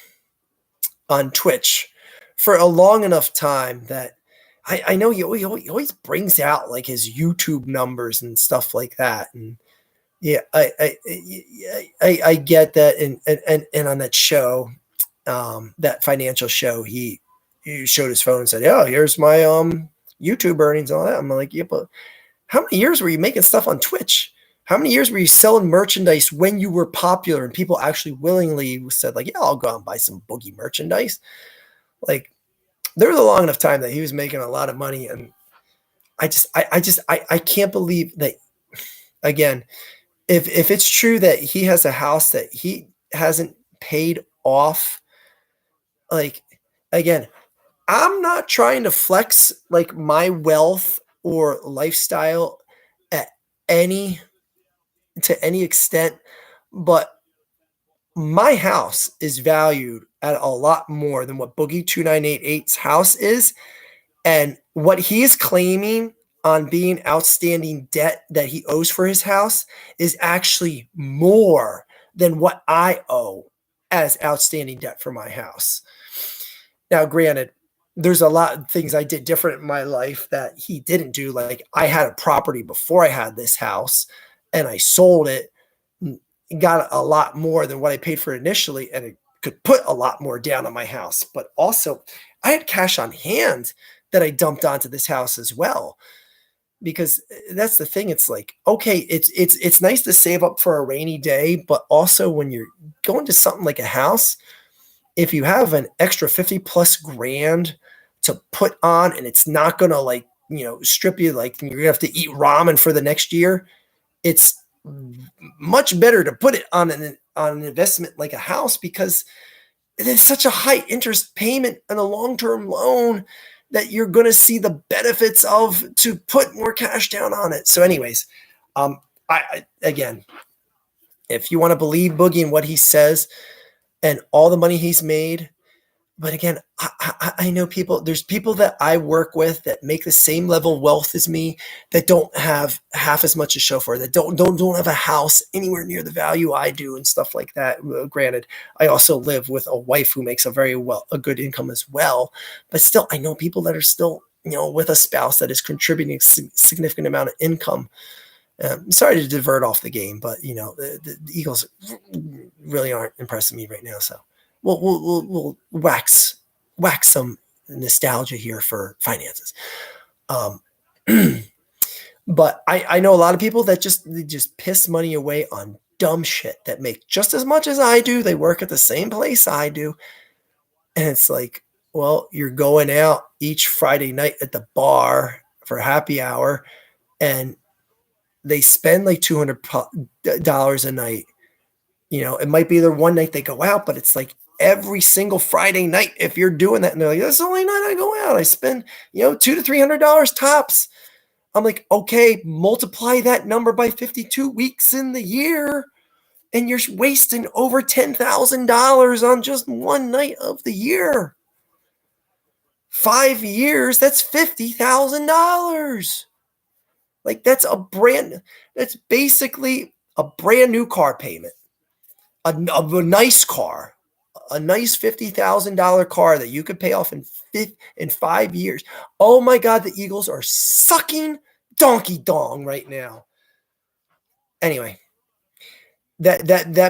Twitch for a long enough time that I know he always brings out like his YouTube numbers and stuff like that. And yeah, I get that. And on that show, that financial show, he showed his phone and said, "Yeah, here's my YouTube earnings and all that." I'm like, yeah, but how many years were you making stuff on Twitch? How many years were you selling merchandise when you were popular and people actually willingly said like, yeah, I'll go out and buy some Boogie merchandise? Like, there was a long enough time that he was making a lot of money. And I can't believe that, again, if it's true that he has a house that he hasn't paid off, like, again, I'm not trying to flex like my wealth or lifestyle to any extent, but my house is valued at a lot more than what Boogie 2988's house is. And what he is claiming on being outstanding debt that he owes for his house is actually more than what I owe as outstanding debt for my house. Now, granted, there's a lot of things I did different in my life that he didn't do. Like, I had a property before I had this house and I sold it, got a lot more than what I paid for initially, and it could put a lot more down on my house. But also, I had cash on hand that I dumped onto this house as well. Because that's the thing. It's like, okay, it's nice to save up for a rainy day, but also when you're going to something like a house, if you have an extra 50 plus grand to put on and it's not going to like, strip you, like you're going to have to eat ramen for the next year, it's much better to put it on an investment like a house, because it is such a high interest payment and a long-term loan that you're going to see the benefits of to put more cash down on it. So anyways, again, if you want to believe Boogie and what he says and all the money he's made, but again, I know there's people that I work with that make the same level of wealth as me that don't have half as much to show for, that don't have a house anywhere near the value I do and stuff like that. Granted, I also live with a wife who makes a good income as well, but still, I know people that are still, with a spouse that is contributing a significant amount of income. Sorry to divert off the game, but the Eagles really aren't impressing me right now. So we'll wax some nostalgia here for finances. But I know a lot of people that just piss money away on dumb shit that make just as much as I do. They work at the same place I do. And it's like, well, you're going out each Friday night at the bar for happy hour and they spend like $200 a night. It might be their one night they go out, but it's like every single Friday night, if you're doing that, and they're like, that's the only night I go out, I spend, $200 to $300 tops. I'm like, okay, multiply that number by 52 weeks in the year, and you're wasting over $10,000 on just one night of the year. 5 years, that's $50,000. Like that's basically a brand new car payment. A nice car, a nice $50,000 car that you could pay off in 5 years. Oh my God, the Eagles are sucking donkey dong right now. Anyway, that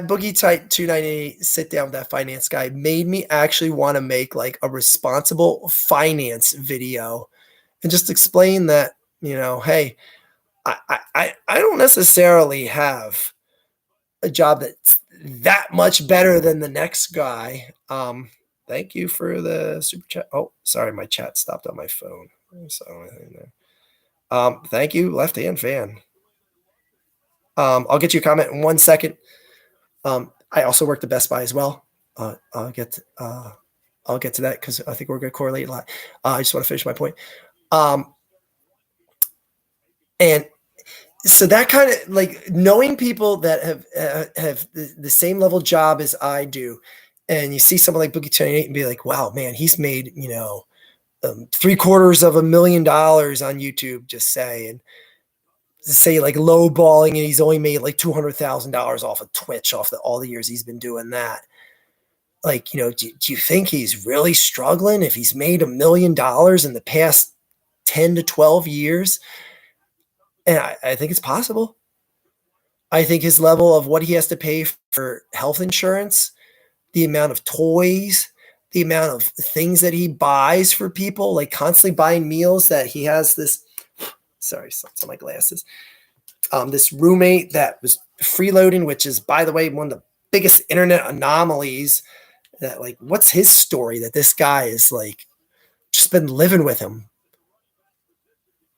Boogie Tight 298 sit down with that finance guy made me actually want to make like a responsible finance video and just explain that, hey, I don't necessarily have a job that's that much better than the next guy. Thank you for the super chat. Oh, sorry, my chat stopped on my phone. Thank you, Left Hand Fan. I'll get you a comment in 1 second. I also worked at Best Buy as well. I'll get to that because I think we're going to correlate a lot. I just want to finish my point. And so that kind of like knowing people that have the same level job as I do, and you see someone like Boogie 28 and be like, wow, man, he's made, $750,000 on YouTube, just say, and say like low balling, and he's only made like $200,000 off of Twitch off all the years he's been doing that. Like, do you think he's really struggling if he's made $1 million in the past 10 to 12 years? And I think it's possible. I think his level of what he has to pay for health insurance, the amount of toys, the amount of things that he buys for people, like constantly buying meals, that he has this, sorry, some of my glasses, this roommate that was freeloading, which is, by the way, one of the biggest internet anomalies. That, like, what's his story that this guy is like just been living with him?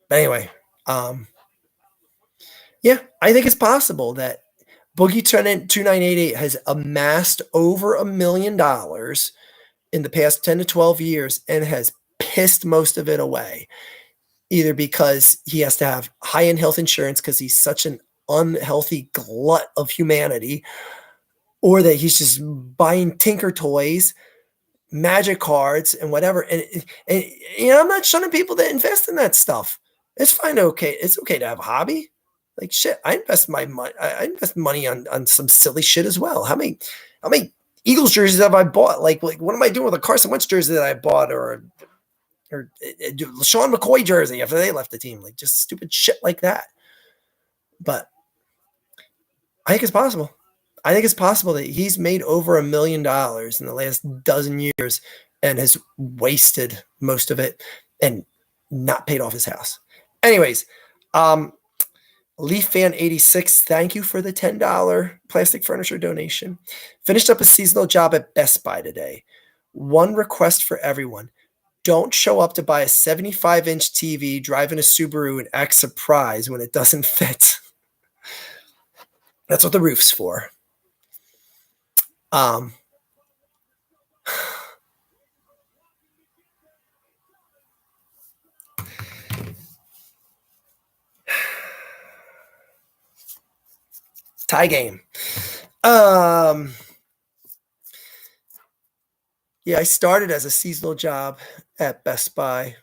But anyway, yeah, I think it's possible that Boogie 2988 has amassed over $1 million in the past 10 to 12 years and has pissed most of it away, either because he has to have high-end health insurance because he's such an unhealthy glut of humanity, or that he's just buying Tinker toys, magic cards, and whatever. And I'm not shunning people that invest in that stuff. It's fine. Okay. It's okay to have a hobby. Like, shit, I invest my money. I invest money on some silly shit as well. How many Eagles jerseys have I bought? Like what am I doing with a Carson Wentz jersey that I bought, or Sean McCoy jersey after they left the team? Like, just stupid shit like that. But I think it's possible. I think it's possible that he's made over $1 million in the last dozen years and has wasted most of it and not paid off his house. Anyways, Leaf Fan 86, thank you for the $10 plastic furniture donation. Finished up a seasonal job at Best Buy today. One request for everyone. Don't show up to buy a 75-inch TV, drive in a Subaru, and act surprised when it doesn't fit. That's what the roof's for. Tie game. Yeah, I started as a seasonal job at Best Buy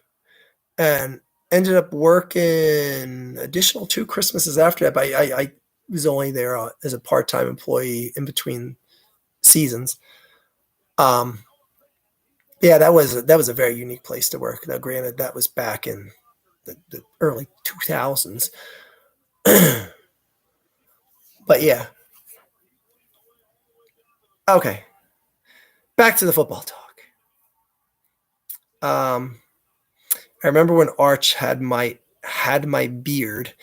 and ended up working additional 2 Christmases after that. But I was only there as a part-time employee in between seasons. Yeah, that was a very unique place to work. Now, granted, that was back in the early 2000s. But yeah. Okay. Back to the football talk. I remember when Arch had my beard.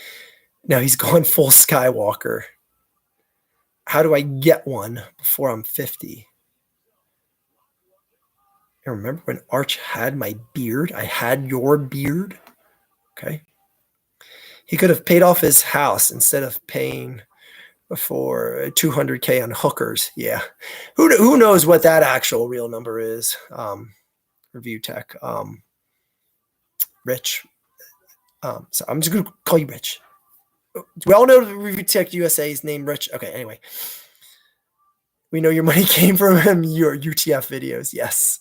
Now he's gone full Skywalker. How do I get one before I'm 50? I remember when Arch had my beard. I had your beard. Okay. He could have paid off his house instead of paying for $200K on hookers. Yeah. Who knows what that actual real number is? Review Tech. Rich. So I'm just going to call you Rich. We all know Review Tech USA's name Rich. Okay, anyway. We know your money came from your UTF videos. Yes.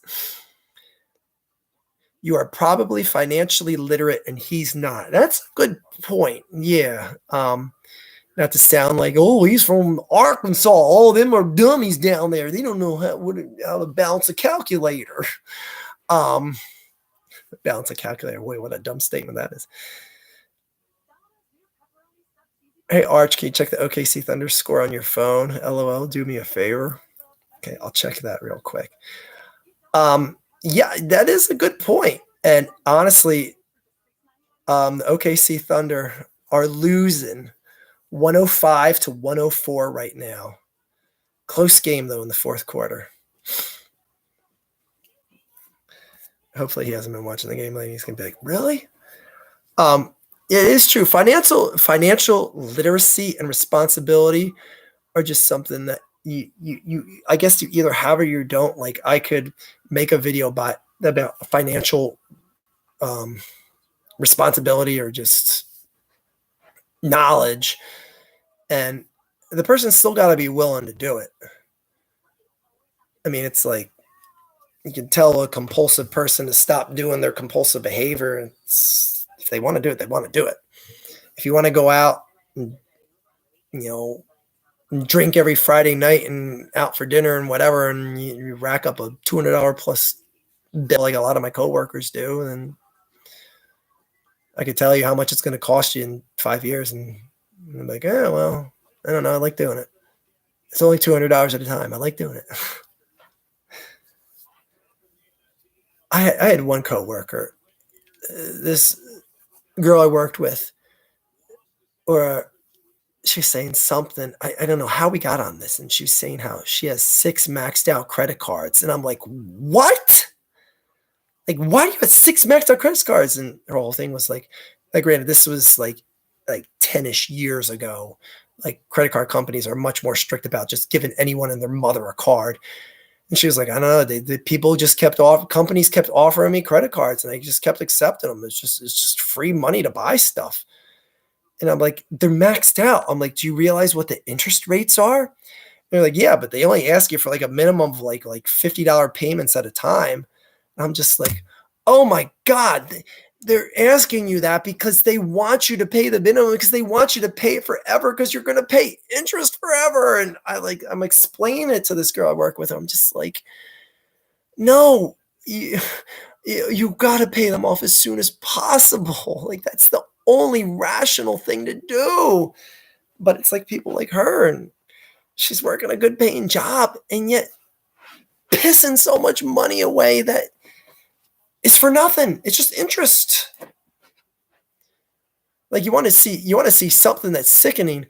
You are probably financially literate and he's not. That's a good point. Yeah. Not to sound like, oh, he's from Arkansas. All of them are dummies down there. They don't know how to balance a calculator. Balance a calculator. Wait, what a dumb statement that is. Hey, Arch, can you check the OKC Thunder score on your phone? LOL, do me a favor. Okay, I'll check that real quick. Yeah, that is a good point. And honestly, the OKC Thunder are losing 105 to 104 right now. Close game, though, in the fourth quarter. Hopefully he hasn't been watching the game lately. He's going to be like, really? It is true. Financial literacy and responsibility are just something that you I guess you either have or you don't. Like I could make a video about financial responsibility or just knowledge, and the person's still got to be willing to do it. I mean, it's like you can tell a compulsive person to stop doing their compulsive behavior. If they want to do it, they want to do it. If you want to go out and, drink every Friday night and out for dinner and whatever, and you rack up a $200 plus bill like a lot of my coworkers do, and I could tell you how much it's going to cost you in 5 years, and I'm like, well, I don't know. I like doing it. It's only $200 at a time. I like doing it. I had one coworker, this girl I worked with, or she was saying something. I don't know how we got on this, and she was saying how she has 6 maxed out credit cards, and I'm like, what? Like, why do you have 6 maxed out credit cards? And her whole thing was like granted, this was like 10-ish years ago. Like credit card companies are much more strict about just giving anyone and their mother a card. And she was like, I don't know. The people just companies kept offering me credit cards, and I just kept accepting them. It's just free money to buy stuff. And I'm like, they're maxed out. I'm like, do you realize what the interest rates are? They're like, yeah, but they only ask you for like a minimum of like $50 payments at a time. And I'm just like, oh my God, they're asking you that because they want you to pay the minimum, because they want you to pay it forever, because you're going to pay interest forever. And I'm explaining it to this girl I work with. I'm just like, no, you got to pay them off as soon as possible. Like that's the only rational thing to do. But it's like people like her, and she's working a good paying job and yet pissing so much money away that it's for nothing. It's just interest. Like you want to see something that's sickening.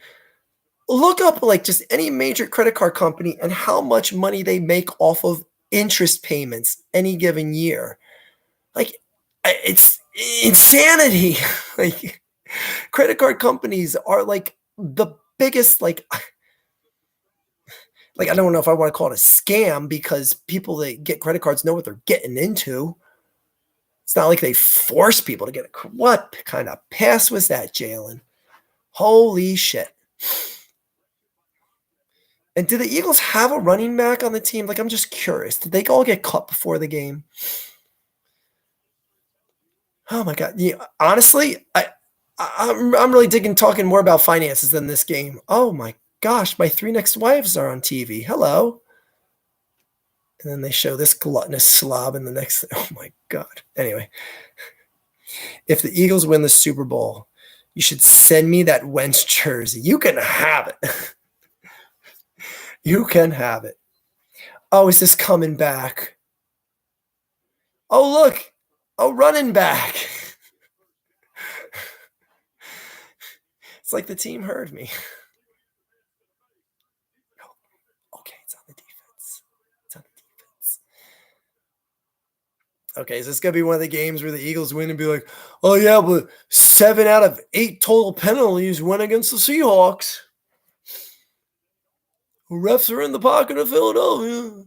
Look up like just any major credit card company and how much money they make off of interest payments any given year. Like it's insanity. Like credit card companies are like the biggest, like I don't know if I want to call it a scam, because people that get credit cards know what they're getting into. It's not like they force people to get it. What kind of pass was that, Jalen? Holy shit. And did the Eagles have a running back on the team? Like, I'm just curious. Did they all get cut before the game? Oh my God. Yeah, honestly, I'm really talking more about finances than this game. Oh my gosh, my 3 next wives are on TV. Hello. And then they show this gluttonous slob in the next. Oh my God. Anyway, if the Eagles win the Super Bowl, you should send me that Wentz jersey. You can have it. You can have it. Oh, is this coming back? Oh, look. Oh, running back. It's like the team heard me. Okay, it's on the defense. Okay, is this going to be one of the games where the Eagles win and be like, oh, yeah, but 7 out of 8 total penalties went against the Seahawks. Refs are in the pocket of Philadelphia.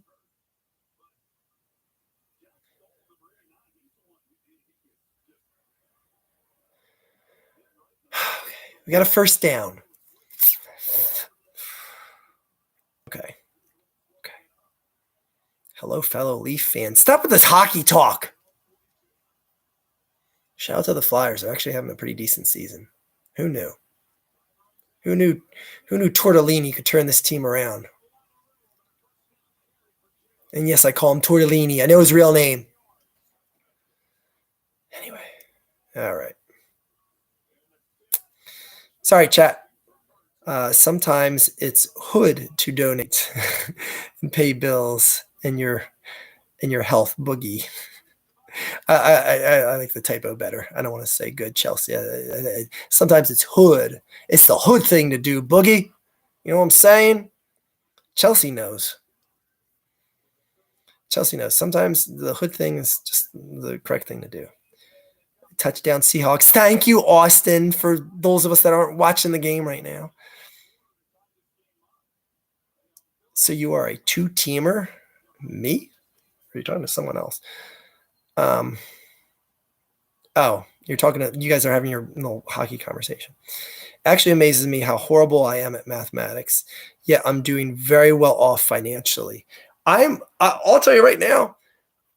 Okay, we got a first down. Okay. Hello, fellow Leaf fans. Stop with this hockey talk. Shout out to the Flyers. They're actually having a pretty decent season. Who knew? Who knew Tortellini could turn this team around? And yes, I call him Tortellini. I know his real name. Anyway, all right. Sorry, chat. Sometimes it's hood to donate and pay bills in your health boogie. I like the typo better. I don't want to say good Chelsea. Sometimes it's hood. It's the hood thing to do, boogie. You know what I'm saying? Chelsea knows. Sometimes the hood thing is just the correct thing to do. Touchdown Seahawks. Thank you, Austin, for those of us that aren't watching the game right now. So you are a two-teamer? Me? Or are you talking to someone else? You're talking to, you guys are having your little hockey conversation. Actually amazes me how horrible I am at mathematics. Yet I'm doing very well off financially. I'll tell you right now,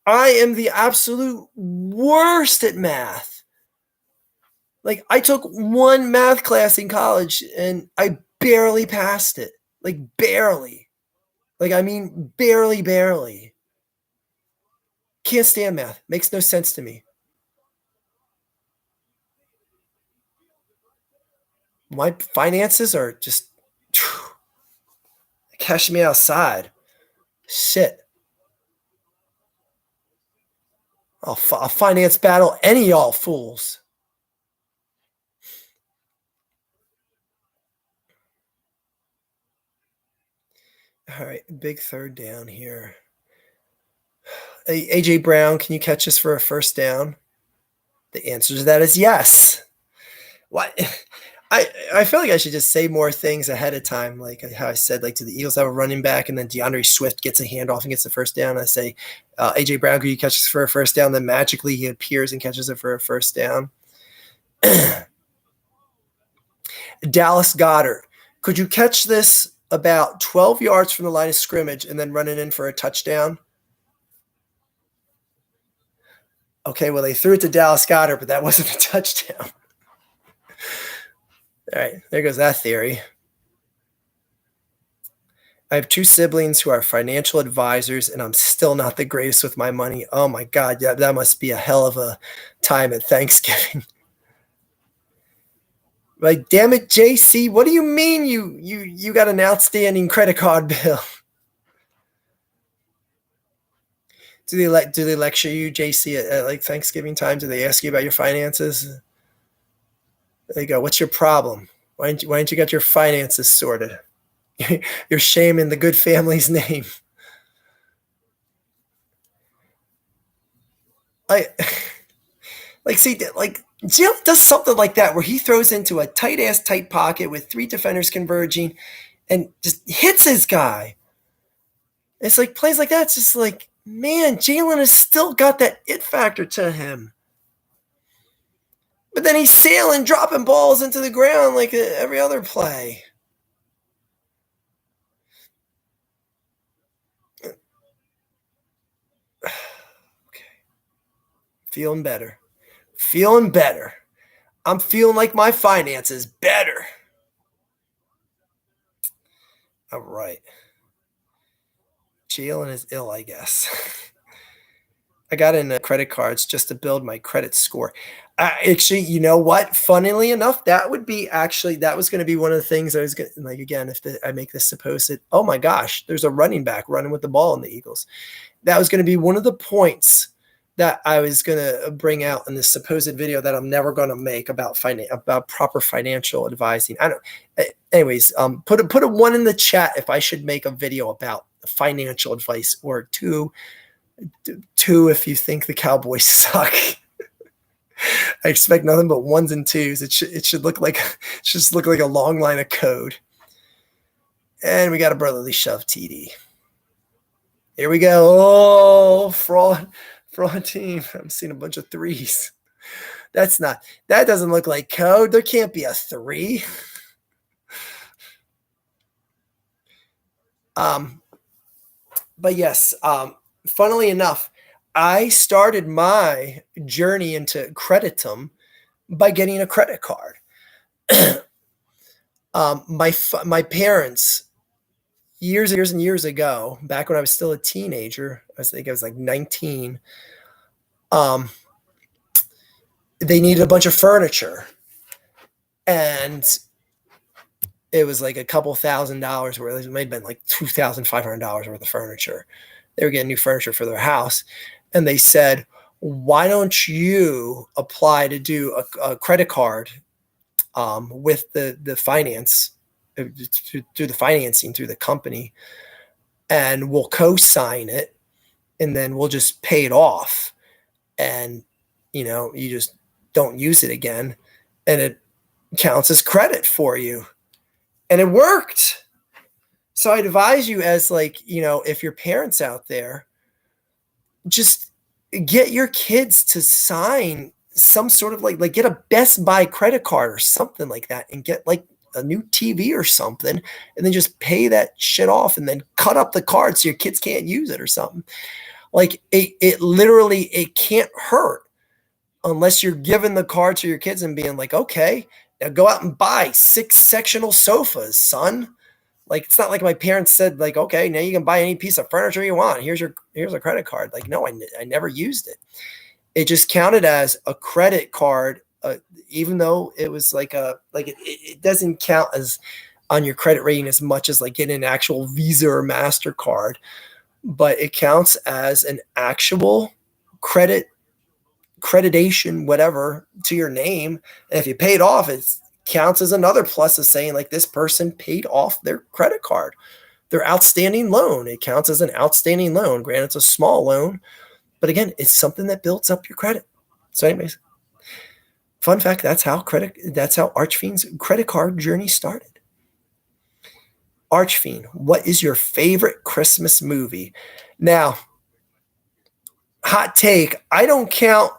I am the absolute worst at math. Like, I took one math class in college and I barely passed it. Like, barely. Like, I mean, barely. Can't stand math. Makes no sense to me. My finances are just cash me outside. Shit. I'll finance battle any of y'all fools. All right, big third down here. Hey, AJ Brown, can you catch us for a first down? The answer to that is yes. What? I feel like I should just say more things ahead of time, like how I said, like, to the Eagles have a running back, and then DeAndre Swift gets a handoff and gets the first down. I say, AJ Brown, can you catch us for a first down? Then magically he appears and catches it for a first down. Dallas Goedert, could you catch this about 12 yards from the line of scrimmage and then run it in for a touchdown? Okay, well, they threw it to Dallas Goedert, but that wasn't a touchdown. All right, there goes that theory. I have two siblings who are financial advisors, and I'm still not the greatest with my money. Oh my God, yeah, that must be a hell of a time at Thanksgiving. Like, damn it, JC, what do you mean you got an outstanding credit card bill? Do they lecture you, JC, at like Thanksgiving time? Do they ask you about your finances? They go, "What's your problem? Why didn't you get your finances sorted? You're shaming the good family's name." Jalen does something like that where he throws into a tight pocket with three defenders converging and just hits his guy. It's like plays like that. It's just like, man, Jalen has still got that it factor to him. But then he's sailing, dropping balls into the ground like every other play. Okay. Feeling better. I'm feeling like my finances better. All right. Jalen is ill, I guess. I got in credit cards just to build my credit score. Actually, you know what? Funnily enough, that was going to be one of the things I was going to, like, again, if I make this supposed, oh my gosh, there's a running back running with the ball in the Eagles. That was going to be one of the points that I was going to bring out in this supposed video that I'm never going to make about proper financial advising. I don't. Anyways, put a one in the chat if I should make a video about financial advice, or two if you think the Cowboys suck. I expect nothing but ones and twos. It should look like a long line of code. And we got a brotherly shove TD. Here we go. Oh, fraud team. I'm seeing a bunch of threes. That doesn't look like code. There can't be a 3. But yes, funnily enough, I started my journey into creditum by getting a credit card. My parents, years and years ago, back when I was still a teenager, I was like 19. Um, they needed a bunch of furniture, and it was like a couple $1,000s worth. It might have been like $2,500 worth of furniture. They were getting new furniture for their house, and they said, "Why don't you apply to do a credit card with the finance through the financing through the company, and we'll co-sign it, and then we'll just pay it off, and you just don't use it again, and it counts as credit for you." And it worked. So I'd advise you, as like, if your parents out there, just get your kids to sign some sort of like get a Best Buy credit card or something like that, and get like a new TV or something, and then just pay that shit off, and then cut up the card so your kids can't use it or something. Like it literally, it can't hurt unless you're giving the card to your kids and being like, okay, now go out and buy 6 sectional sofas, son. Like, it's not like my parents said, like, okay, now you can buy any piece of furniture you want. Here's a credit card. Like, no, I never used it. It just counted as a credit card, even though it was like it doesn't count as on your credit rating as much as like getting an actual Visa or MasterCard, but it counts as an actual accreditation, whatever, to your name. And if you pay it off, it counts as another plus of saying like this person paid off their credit card, their outstanding loan. It counts as an outstanding loan. Granted, it's a small loan, but again, it's something that builds up your credit. So anyways, fun fact, that's how Archfiend's credit card journey started. Archfiend, what is your favorite Christmas movie? Now, hot take, I don't count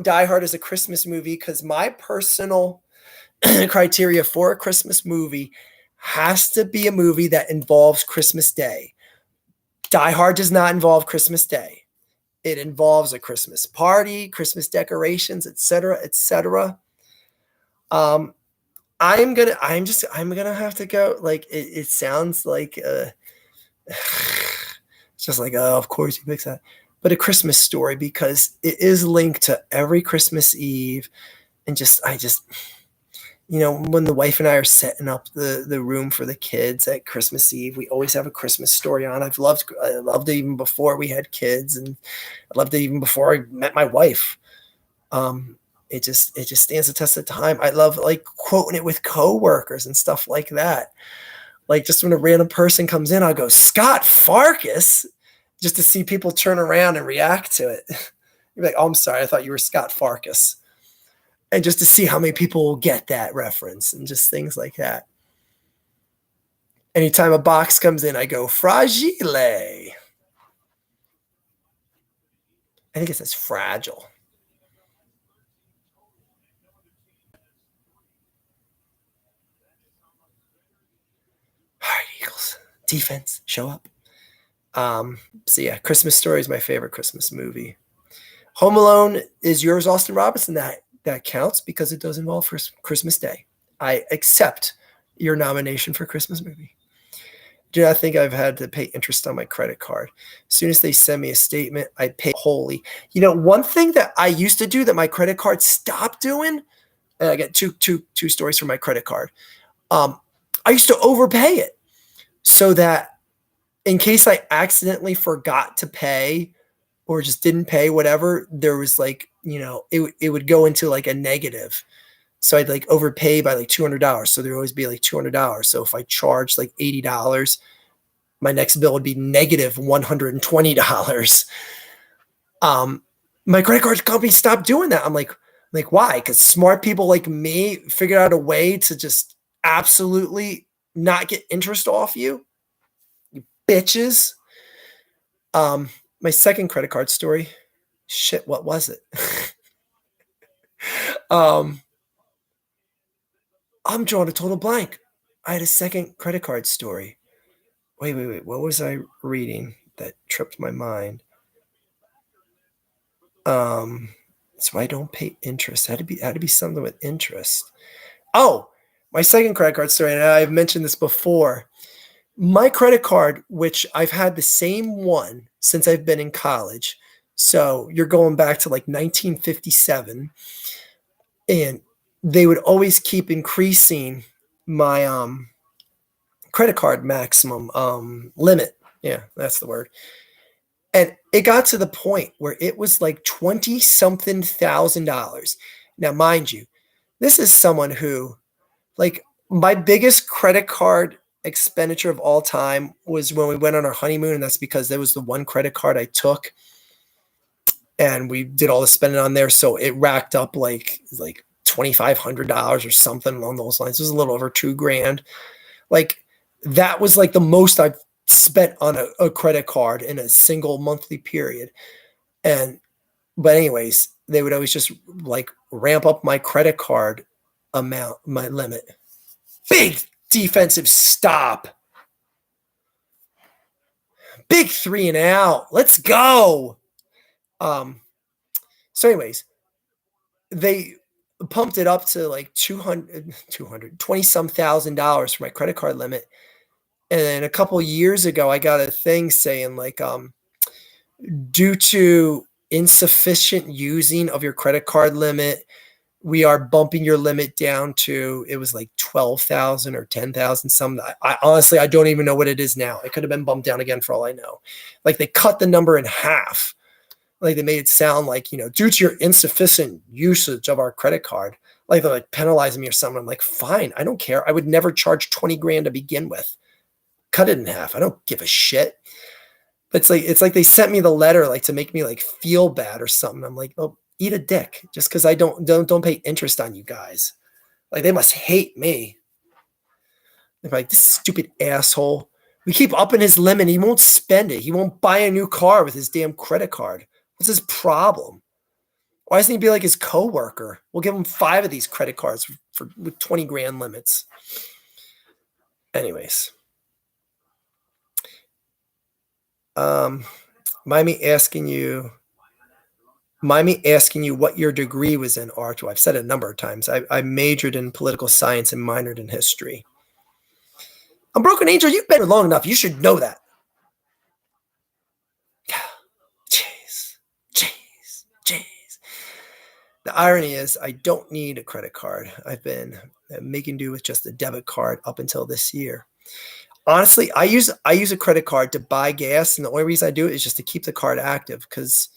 Die Hard as a Christmas movie, because my personal criteria for a Christmas movie has to be a movie that involves Christmas Day. Die Hard does not involve Christmas Day. It involves a Christmas party, Christmas decorations, etc., etc. I'm gonna have to go. Like it sounds like it's just like, oh, of course he picks that. But A Christmas Story, because it is linked to every Christmas Eve. And when the wife and I are setting up the room for the kids at Christmas Eve, we always have A Christmas Story on. I loved it even before we had kids, and I loved it even before I met my wife. It just stands the test of time. I love like quoting it with coworkers and stuff like that. Like, just when a random person comes in, I'll go, "Scott Farkas," just to see people turn around and react to it. You're like, "Oh, I'm sorry, I thought you were Scott Farkas." And just to see how many people will get that reference, and just things like that. Anytime a box comes in, I go, "Fragile." I think it says fragile. All right, Eagles. Defense, show up. So yeah, Christmas Story is my favorite Christmas movie. Home Alone is yours, Austin Robinson. That counts because it does involve Christmas Day. I accept your nomination for Christmas movie. Do not think I've had to pay interest on my credit card. As soon as they send me a statement, I pay wholly. One thing that I used to do that my credit card stopped doing, and I get two stories from my credit card. I used to overpay it, so that in case I accidentally forgot to pay or just didn't pay, whatever, there was like, it would go into like a negative. So I'd like overpay by like $200. So there'd always be like $200. So if I charged like $80, my next bill would be negative $120. My credit card company stopped doing that. I'm like, why? Because smart people like me figured out a way to just absolutely not get interest off you bitches. My second credit card story. Shit, what was it? I'm drawing a total blank. I had a second credit card story. Wait. What was I reading that tripped my mind? So I don't pay interest. Had to be something with interest. Oh, my second credit card story, and I've mentioned this before. My credit card, which I've had the same one since I've been in college. So you're going back to like 1957, and they would always keep increasing my credit card maximum limit. Yeah, that's the word. And it got to the point where it was like 20 something $1,000. Now, mind you, this is someone who, like, my biggest credit card expenditure of all time was when we went on our honeymoon. And that's because there was the one credit card I took and we did all the spending on there. So it racked up like $2,500 or something along those lines. It was a little over $2,000. Like, that was like the most I've spent on a credit card in a single monthly period. But anyways, they would always just like ramp up my credit card amount, my limit. Big defensive stop. Big 3 and out. Let's go. So anyways, they pumped it up to like 20 some $1,000 for my credit card limit. And then a couple of years ago, I got a thing saying like, due to insufficient using of your credit card limit, we are bumping your limit down to, it was like 12,000 or 10,000 something. I honestly, I don't even know what it is now. It could have been bumped down again for all I know. Like, they cut the number in half. Like, they made it sound like, due to your insufficient usage of our credit card, like they're like penalizing me or something. I'm like, fine, I don't care. I would never charge 20 grand to begin with. Cut it in half. I don't give a shit. But it's like they sent me the letter like to make me like feel bad or something. I'm like, oh, eat a dick, just because I don't pay interest on you guys. Like, they must hate me. They're like, this stupid asshole. We keep upping his limit. He won't spend it. He won't buy a new car with his damn credit card. What's his problem? Why doesn't he be like his coworker? We'll give him 5 of these credit cards with 20 grand limits. Anyways. Mind me asking you what your degree was in, Arch. I've said it a number of times. I majored in political science and minored in history. I'm Broken Angel. You've been here long enough. You should know that. Jeez. The irony is I don't need a credit card. I've been making do with just a debit card up until this year. Honestly, I use a credit card to buy gas, and the only reason I do it is just to keep the card active. Because,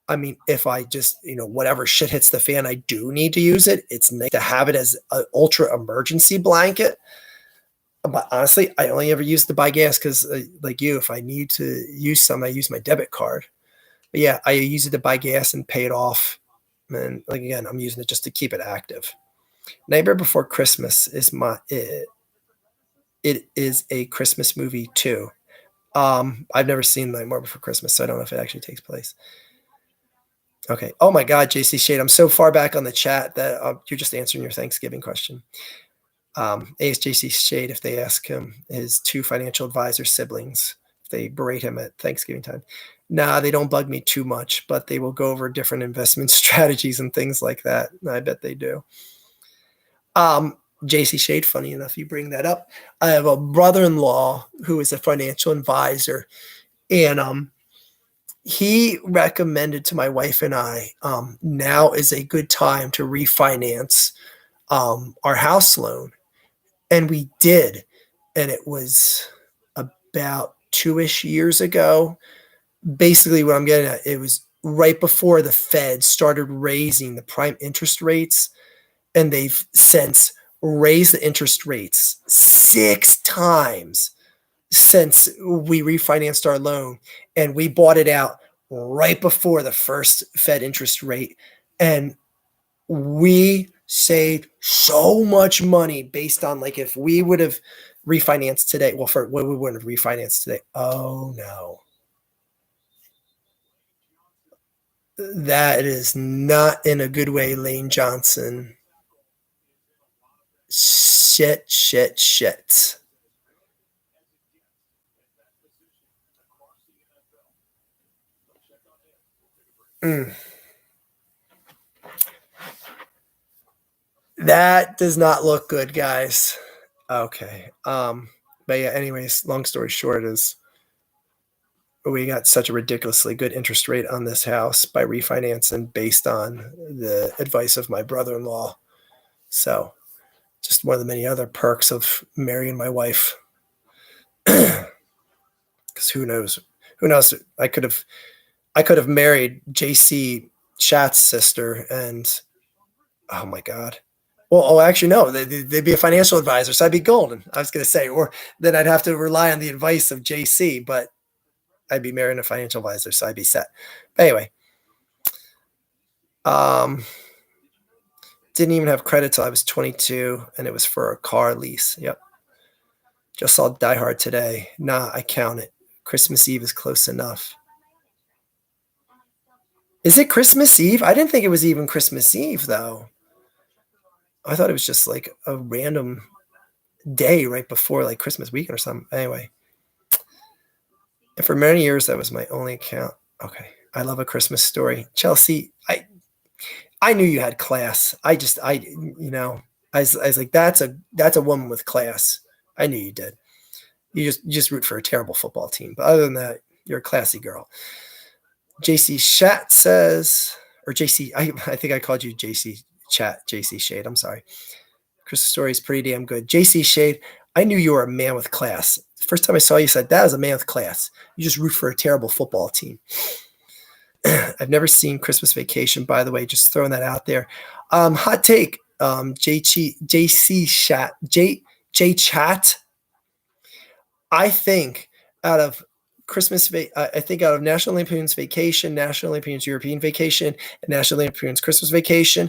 I mean, if I just, whatever shit hits the fan, I do need to use it. It's nice to have it as an ultra emergency blanket. But honestly, I only ever use it to buy gas because, like you, if I need to use some, I use my debit card. But yeah, I use it to buy gas and pay it off. And like, again, I'm using it just to keep it active. Nightmare Before Christmas is it is a Christmas movie too. I've never seen Nightmare Before Christmas, so I don't know if it actually takes place. Okay. Oh my God, JC Shade. I'm so far back on the chat that you're just answering your Thanksgiving question. Ask JC Shade if they ask him his 2 financial advisor siblings, if they berate him at Thanksgiving time. Nah, they don't bug me too much, but they will go over different investment strategies and things like that. I bet they do. JC Shade, funny enough, you bring that up. I have a brother-in-law who is a financial advisor, and he recommended to my wife and I, now is a good time to refinance our house loan. And we did. And it was about 2-ish years ago. Basically, what I'm getting at, it was right before the Fed started raising the prime interest rates. And they've since raised the interest rates 6 times since we refinanced our loan. And we bought it out right before the first Fed interest rate. And we saved so much money based on, like, if we would have refinanced today. Well, we wouldn't have refinanced today. Oh no. That is not in a good way, Lane Johnson. Shit. Mm. That does not look good, guys. Okay. But yeah, anyways, long story short is we got such a ridiculously good interest rate on this house by refinancing based on the advice of my brother-in-law. So just one of the many other perks of marrying my wife. Because who knows? Who knows? I could have married JC Schatz's sister, and oh my god. Well, oh, actually, no. They'd be a financial advisor, so I'd be golden. I was going to say, or then I'd have to rely on the advice of JC, but I'd be marrying a financial advisor, so I'd be set. But anyway, um, didn't even have credit till I was 22, and it was for a car lease. Yep. Just saw Die Hard today. Nah, I count it. Christmas Eve is close enough. Is it Christmas Eve? I didn't think it was even Christmas Eve, though. I thought it was just like a random day right before like Christmas weekend or something. Anyway, and for many years that was my only account. Okay, I love a Christmas story. Chelsea, I knew you had class. I was like that's a woman with class. I knew you did. You just root for a terrible football team, but other than that, you're a classy girl. JC Shat says, or JC, I think I called you JC Chat, JC Shade. I'm sorry. Chris's story is pretty damn good. JC Shade, I knew you were a man with class. The first time I saw you, said that was a man with class. You just root for a terrible football team. I've never seen Christmas Vacation, by the way, just throwing that out there. Hot take, JC Chat, J Chat. I think out of I think out of National Lampoon's Vacation, National Lampoon's European Vacation, and National Lampoon's Christmas Vacation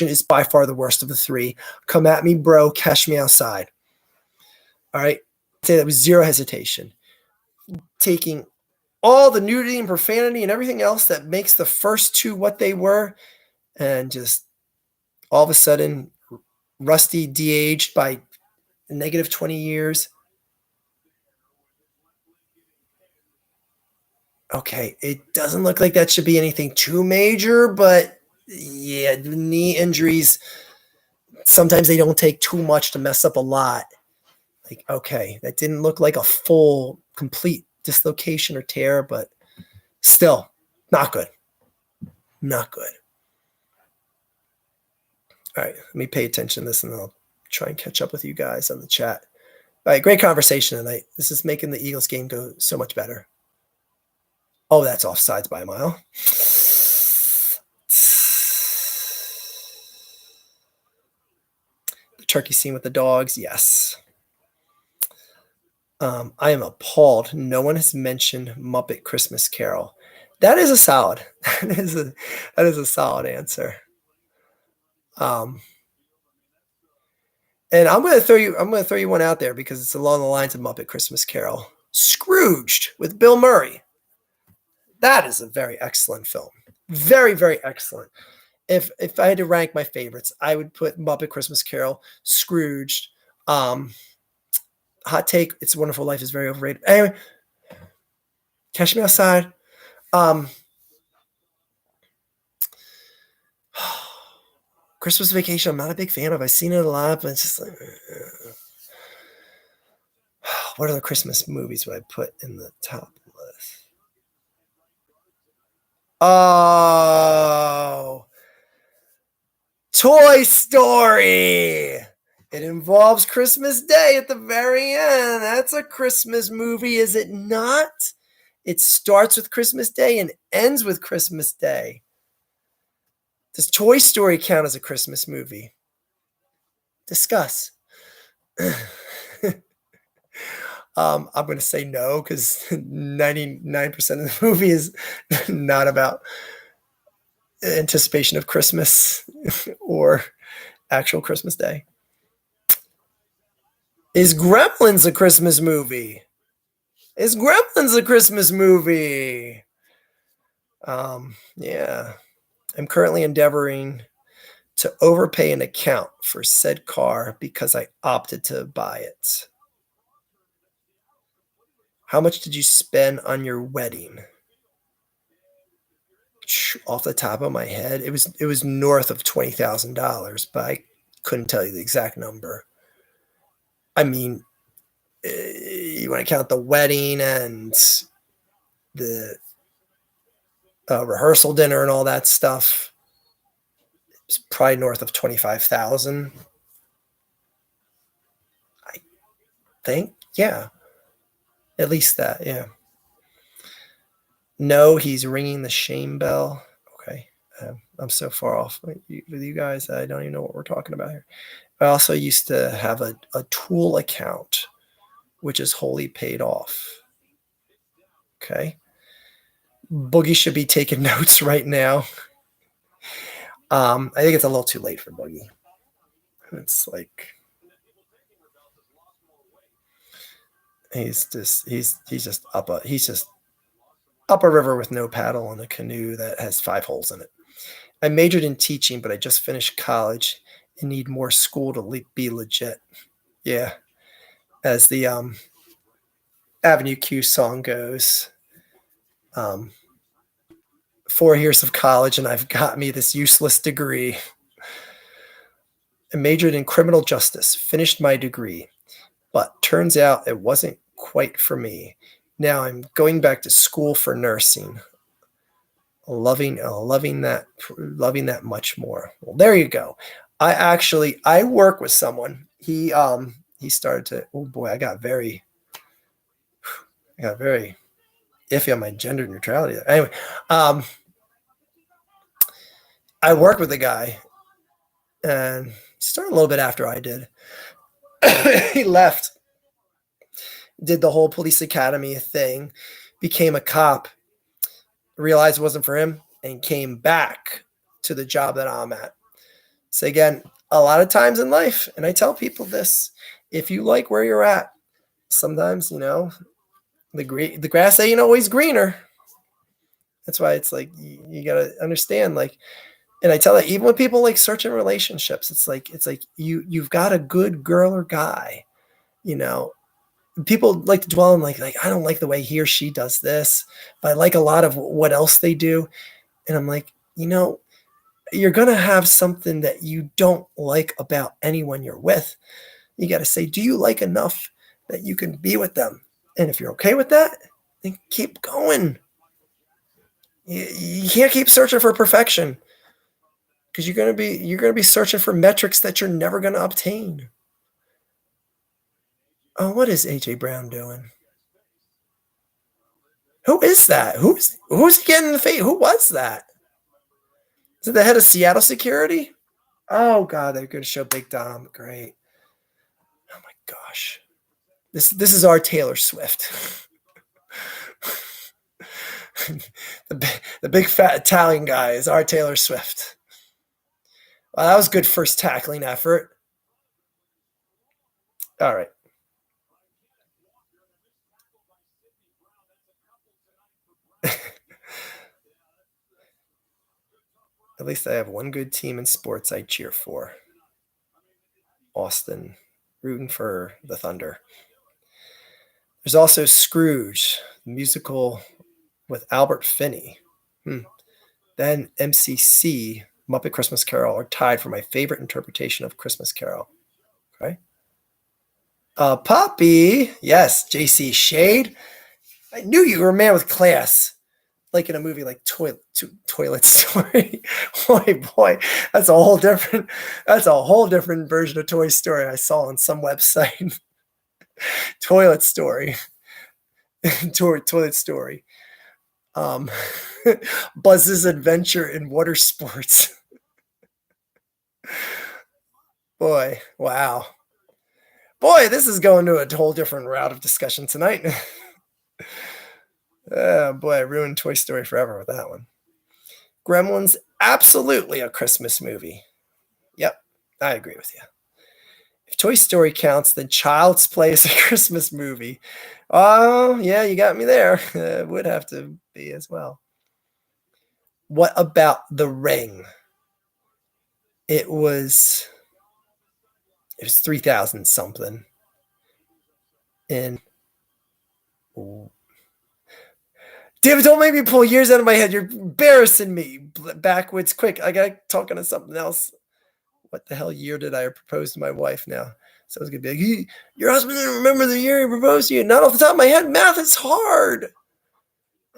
is by far the worst of the three. Come at me, bro. Catch me outside. All right. I'd say that with zero hesitation. Taking all the nudity and profanity and everything else that makes the first two what they were, and just all of a sudden, Rusty de-aged by negative 20 years. Okay, it doesn't look like that should be anything too major, but yeah, knee injuries, sometimes they don't take too much to mess up a lot. Like, okay, that didn't look like a full, complete dislocation or tear, but still, not good. Not good. All right, let me pay attention to this and I'll try and catch up with you guys on the chat. All right, great conversation tonight. This is making the Eagles game go so much better. Oh, that's offsides by a mile. The turkey scene with the dogs, yes. I am appalled. No one has mentioned Muppet Christmas Carol. That is a solid. That is a solid answer. And I'm going to throw you one out there because it's along the lines of Muppet Christmas Carol. Scrooged with Bill Murray. That is a very excellent film. Very, very excellent. If I had to rank my favorites, I would put Muppet Christmas Carol, Scrooged. Hot take, It's a Wonderful Life is very overrated. Anyway, Catch Me Outside. Christmas Vacation, I'm not a big fan of. I've seen it a lot, but it's just like, what other Christmas movies would I put in the top list? Oh, Toy Story. It involves Christmas Day at the very end. That's a Christmas movie, is it not? It starts with Christmas Day and ends with Christmas Day. Does Toy Story count as a Christmas movie? Discuss. I'm going to say no because 99% of the movie is not about anticipation of Christmas or actual Christmas Day. Is Gremlins a Christmas movie? Is Gremlins a Christmas movie? Yeah. I'm currently endeavoring to overpay an account for said car because I opted to buy it. How much did you spend on your wedding? off the top of my head, it was north of $20,000, but I couldn't tell you the exact number. I mean, you want to count the wedding and the rehearsal dinner and all that stuff, it's probably north of 25,000. I think, yeah, at least that, yeah. No, he's ringing the shame bell. Okay, I'm so far off with you guys. I don't even know what we're talking about here. I also used to have a tool account, which is wholly paid off. Okay. Boogie should be taking notes right now. I think it's a little too late for Boogie. It's like he's just up a river with no paddle on a canoe that has 5 holes in it. I majored in teaching, but I just finished college and need more school to be legit. Yeah, as the Avenue Q song goes. 4 years of college and I've got me this useless degree. I majored in criminal justice, finished my degree, but turns out it wasn't quite for me. Now I'm going back to school for nursing. Loving that much more. Well, there you go. I work with someone. He started to, oh boy, I got very iffy on my gender neutrality. Anyway, I worked with a guy and started a little bit after I did. He left, did the whole police academy thing, became a cop, realized it wasn't for him, and came back to the job that I'm at. So again, a lot of times in life, and I tell people this, if you like where you're at, sometimes, the grass ain't always greener. That's why it's like, you got to understand, like, and I tell that even when people like searching relationships, it's like you've got a good girl or guy, people like to dwell on like I don't like the way he or she does this, but I like a lot of what else they do. And I'm like, you're going to have something that you don't like about anyone you're with. You got to say, do you like enough that you can be with them? And if you're okay with that, then keep going. You can't keep searching for perfection because you're going to be searching for metrics that you're never going to obtain. Oh, what is AJ Brown doing? Who is that? Who's he getting in the face? Who was that? Is it the head of Seattle security? Oh God, they're going to show Big Dom. Great. Oh my gosh, this is our Taylor Swift. the big fat Italian guy is our Taylor Swift. Well, that was good first tackling effort. All right. At least I have one good team in sports I cheer for. Austin, rooting for the Thunder. There's also Scrooge, the musical with Albert Finney. Then MCC, Muppet Christmas Carol, are tied for my favorite interpretation of Christmas Carol. Okay. Poppy, yes, JC Shade. I knew you were a man with class. Like in a movie like Toilet Story. boy, that's a whole different version of Toy Story I saw on some website. Toilet Story. Toilet Story. Buzz's Adventure in Water Sports. Boy, wow. Boy, this is going to a whole different route of discussion tonight. Boy, I ruined Toy Story forever with that one. Gremlins, absolutely a Christmas movie. Yep, I agree with you. If Toy Story counts, then Child's Play is a Christmas movie. Oh, yeah, you got me there. It would have to be as well. What about The Ring? It was 3,000 something. And Damn it, don't make me pull years out of my head. You're embarrassing me. Backwards, quick. I got talking to something else. What the hell year did I propose to my wife now? So it's going to be like, your husband didn't remember the year he proposed to you. Not off the top of my head. Math is hard.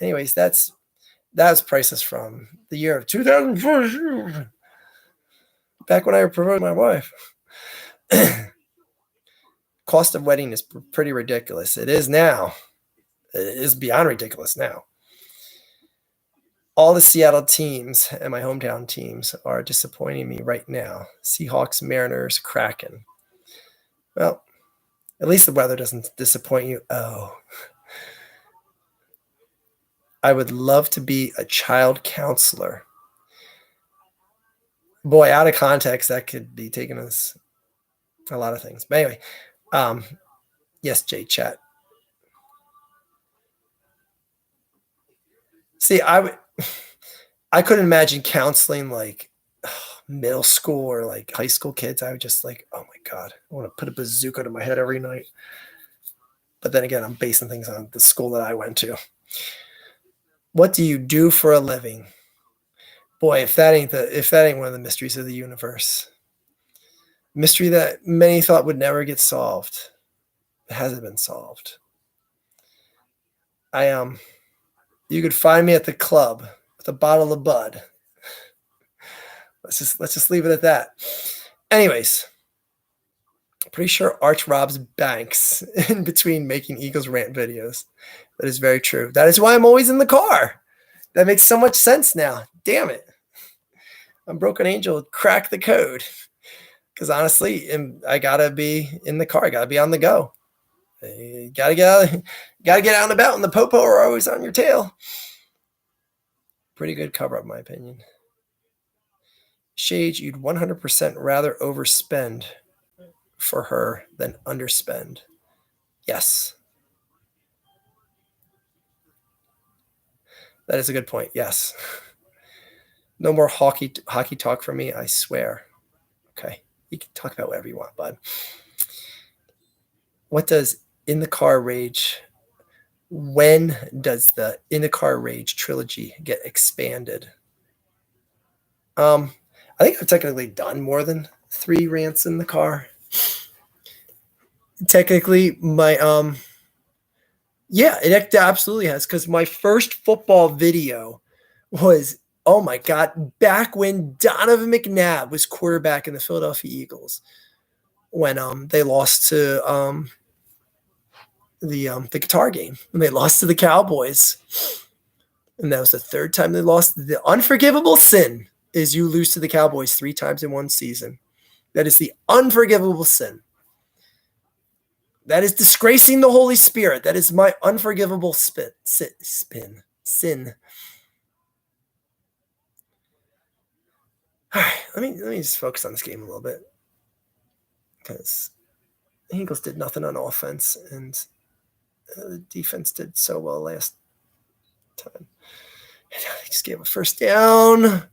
Anyways, that was priceless from the year of 2004. Back when I proposed to my wife. Cost of wedding is pretty ridiculous. It is now. It is beyond ridiculous now. All the Seattle teams and my hometown teams are disappointing me right now. Seahawks, Mariners, Kraken. Well, at least the weather doesn't disappoint you. Oh. I would love to be a child counselor. Boy, out of context, that could be taken as a lot of things. But anyway, yes, Jay, chat. See, I couldn't imagine counseling like middle school or like high school kids. I would just like, oh my God, I want to put a bazooka to my head every night. But then again, I'm basing things on the school that I went to. What do you do for a living? Boy, if that ain't one of the mysteries of the universe, mystery that many thought would never get solved, it hasn't been solved. You could find me at the club with a bottle of Bud. Let's just leave it at that. Anyways, pretty sure Arch robs banks in between making Eagles rant videos. That is very true. That is why I'm always in the car. That makes so much sense now. Damn it. I'm Broken Angel. Crack the code. Because honestly, I got to be in the car. I got to be on the go. You got to get out and about, and the popo are always on your tail. Pretty good cover up, in my opinion. Shade, you'd 100% rather overspend for her than underspend. Yes. That is a good point. Yes. No more hockey talk for me, I swear. Okay. You can talk about whatever you want, bud. What does In the Car Rage? When does the In the Car Rage trilogy get expanded? I think I've technically done more than 3 rants in the car. Technically, my yeah, it absolutely has, because my first football video was, oh my God, back when Donovan McNabb was quarterback in the Philadelphia Eagles, when they lost to the guitar game, and they lost to the Cowboys, and that was the 3rd time they lost. The unforgivable sin is you lose to the Cowboys 3 times in one season. That is the unforgivable sin. That is disgracing the Holy Spirit. That is my unforgivable sin. All right, let me just focus on this game a little bit, because the Eagles did nothing on offense, and the defense did so well last time. And they just gave a first down.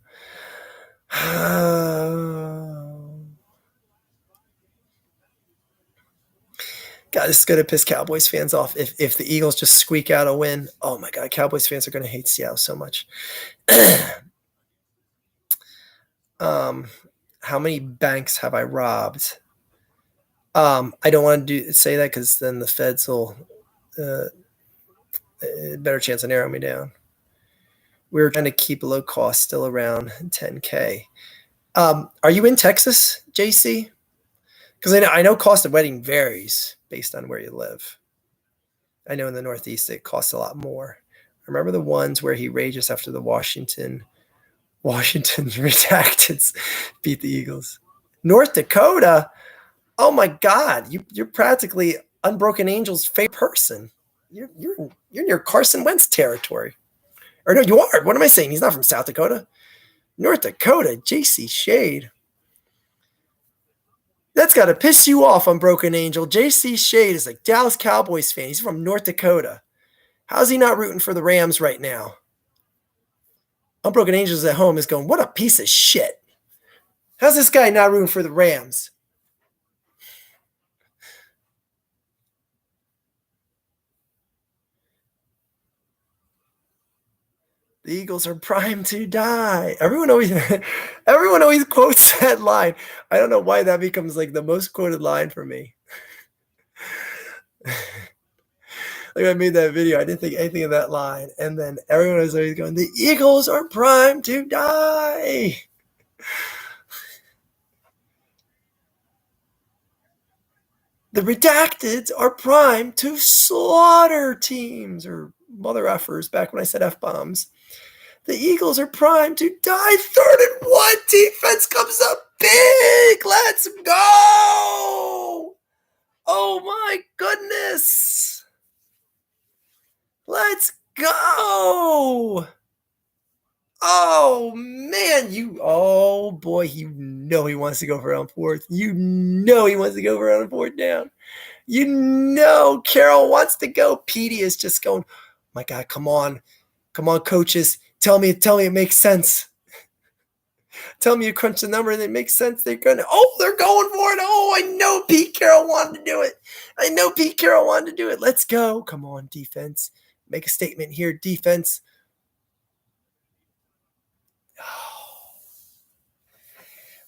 God, this is going to piss Cowboys fans off. If the Eagles just squeak out a win, oh my God, Cowboys fans are going to hate Seattle so much. How many banks have I robbed? I don't want to say that, because then the feds will better chance of narrowing me down. We were trying to keep low cost still around 10K. Are you in Texas, JC? Because I know cost of wedding varies based on where you live. I know in the Northeast it costs a lot more. Remember the ones where he rages after the Washington Redacteds beat the Eagles. North Dakota? Oh my God, you're practically Unbroken Angel's favorite person. You're near Carson Wentz territory. Or no, you are. What am I saying? He's not from South Dakota. North Dakota, JC Shade. That's got to piss you off, Unbroken Angel. JC Shade is a Dallas Cowboys fan. He's from North Dakota. How's he not rooting for the Rams right now? Unbroken Angels at home is going, what a piece of shit. How's this guy not rooting for the Rams? The Eagles are primed to die. Everyone always everyone always quotes that line. I don't know why that becomes like the most quoted line for me. Like I made that video, I didn't think anything of that line, and then everyone was always going, "The Eagles are primed to die." The redacteds are primed to slaughter teams or mother effers back when I said F bombs. The Eagles are primed to die. 3rd and 1. Defense comes up big. Let's go. Oh my goodness. Let's go. Oh man, oh boy, you know he wants to go for it on 4th. You know he wants to go for it on 4th down. You know Carroll wants to go. Petey is just going, my God, come on. Come on, coaches. Tell me it makes sense. Tell me you crunch the number and it makes sense. They're going, they're going for it. Oh, I know Pete Carroll wanted to do it. Let's go. Come on, defense. Make a statement here, defense. Oh.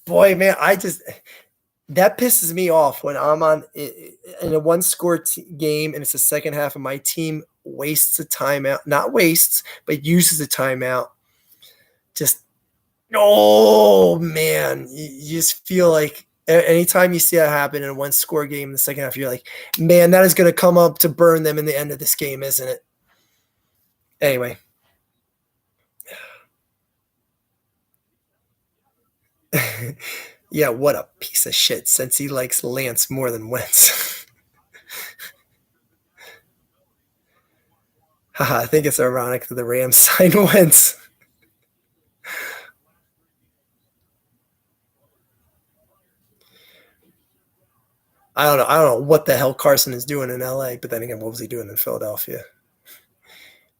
Boy, man, that pisses me off when I'm on in a one-score game and it's the second half and my team wastes a timeout. Not wastes, but uses a timeout. Just, oh, man. You just feel like anytime you see that happen in a one-score game in the second half, you're like, man, that is going to come up to burn them in the end of this game, isn't it? Anyway. Yeah, what a piece of shit since he likes Lance more than Wentz. Haha, I think it's ironic that the Rams signed Wentz. I don't know what the hell Carson is doing in LA, but then again, what was he doing in Philadelphia? I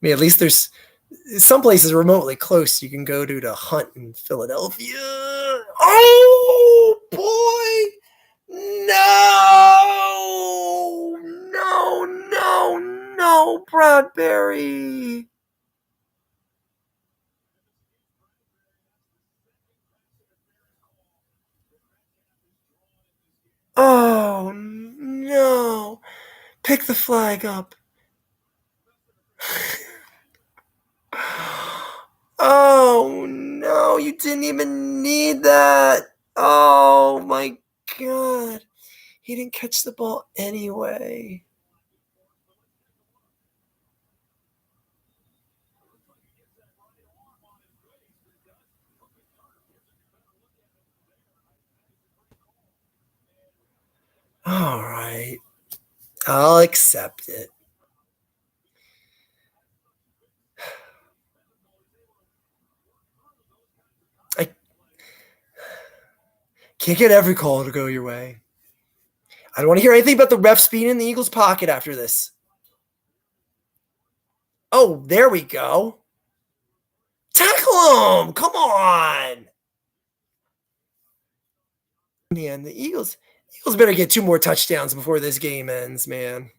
mean, at least there's some places remotely close you can go to hunt in Philadelphia. Oh boy! No, Bradbury. Oh no! Pick the flag up. Oh no, you didn't even need that. Oh my God. He didn't catch the ball anyway. All right. I'll accept it. I can't get every call to go your way. I don't want to hear anything about the refs being in the Eagles' pocket after this. Oh, there we go. Tackle him! Come on! Man, the Eagles better get 2 more touchdowns before this game ends, man.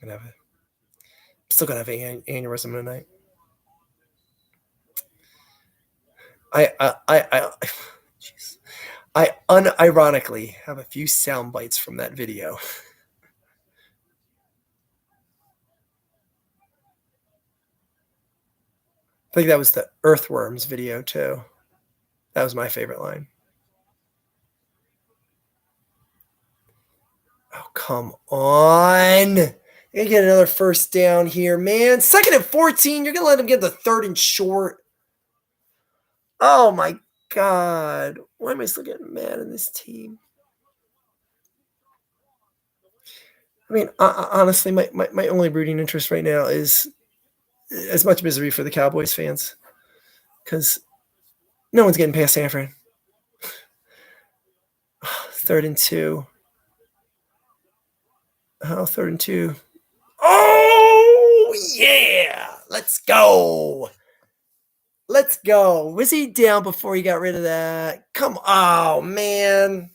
I'm still gonna have an aneurysm tonight. I unironically have a few sound bites from that video. I think that was the Earthworms video too. That was my favorite line. Oh, come on. You're going to get another first down here, man. 2nd and 14. You're going to let him get the 3rd and short. Oh, my God. Why am I still getting mad in this team? I mean, honestly, my only rooting interest right now is as much misery for the Cowboys fans because no one's getting past San Fran. 3rd and 2. Oh, 3rd and 2. Oh, yeah. Let's go. Let's go. Was he down before he got rid of that? Come on. Oh, man.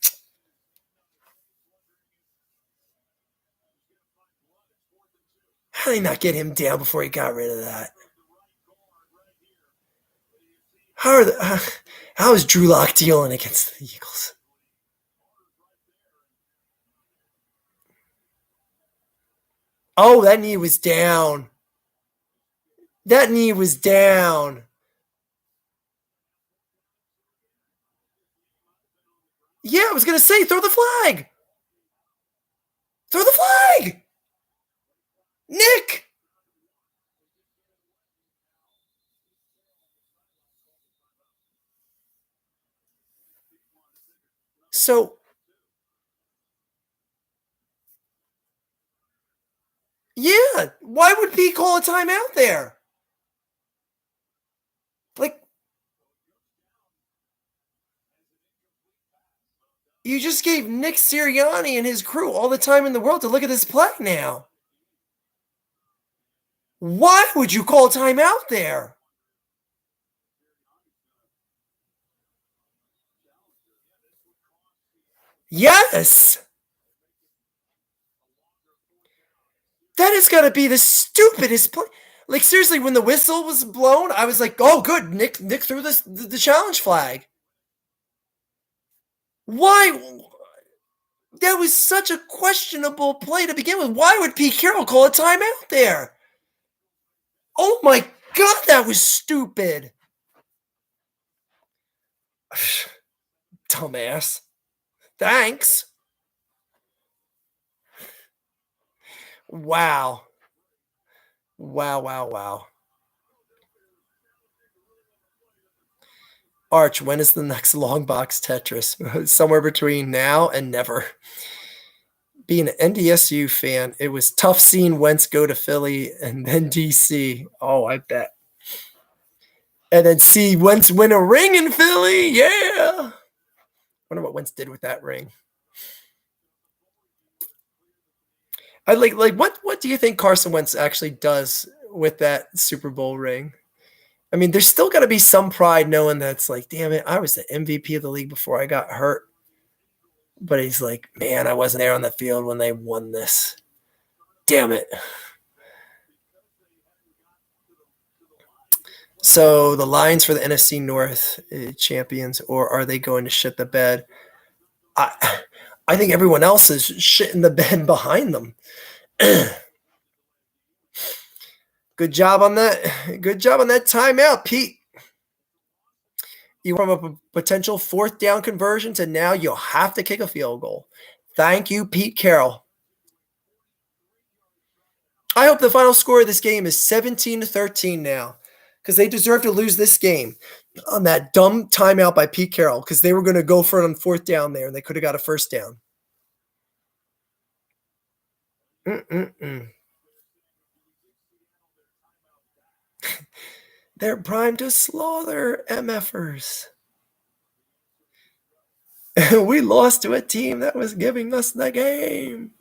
did they not get him down before he got rid of that? How is Drew Lock dealing against the Eagles? Oh, that knee was down. That knee was down. Yeah, I was going to say, throw the flag. Throw the flag. Nick. So, yeah, why would Pete call a timeout there? Like, you just gave Nick Sirianni and his crew all the time in the world to look at this play now. Why would you call a timeout there? Yes. That is going to be the stupidest play. Like, seriously, when the whistle was blown, I was like, oh, good. Nick threw the challenge flag. Why? That was such a questionable play to begin with. Why would Pete Carroll call a timeout there? Oh, my God, that was stupid. Dumbass. Thanks. Wow. Wow. Arch, when is the next long box Tetris? Somewhere between now and never. Being an NDSU fan, it was tough seeing Wentz go to Philly and then DC. Oh, I bet. And then see Wentz win a ring in Philly. Yeah. Wonder what Wentz did with that ring. I like what do you think Carson Wentz actually does with that Super Bowl ring? I mean, there's still got to be some pride knowing that's like, damn it, I was the MVP of the league before I got hurt. But he's like, man, I wasn't there on the field when they won this. Damn it. So the Lions for the NFC North champions, or are they going to shit the bed? I think everyone else is shitting the bed behind them. Good job on that. Good job on that timeout, Pete. You went from a potential fourth down conversion to now you'll have to kick a field goal. Thank you, Pete Carroll. I hope the final score of this game is 17-13 now, because they deserve to lose this game on that dumb timeout by Pete Carroll, because they were going to go for it on fourth down there and they could have got a first down. They're primed to slaughter MFers. We lost to a team that was giving us the game.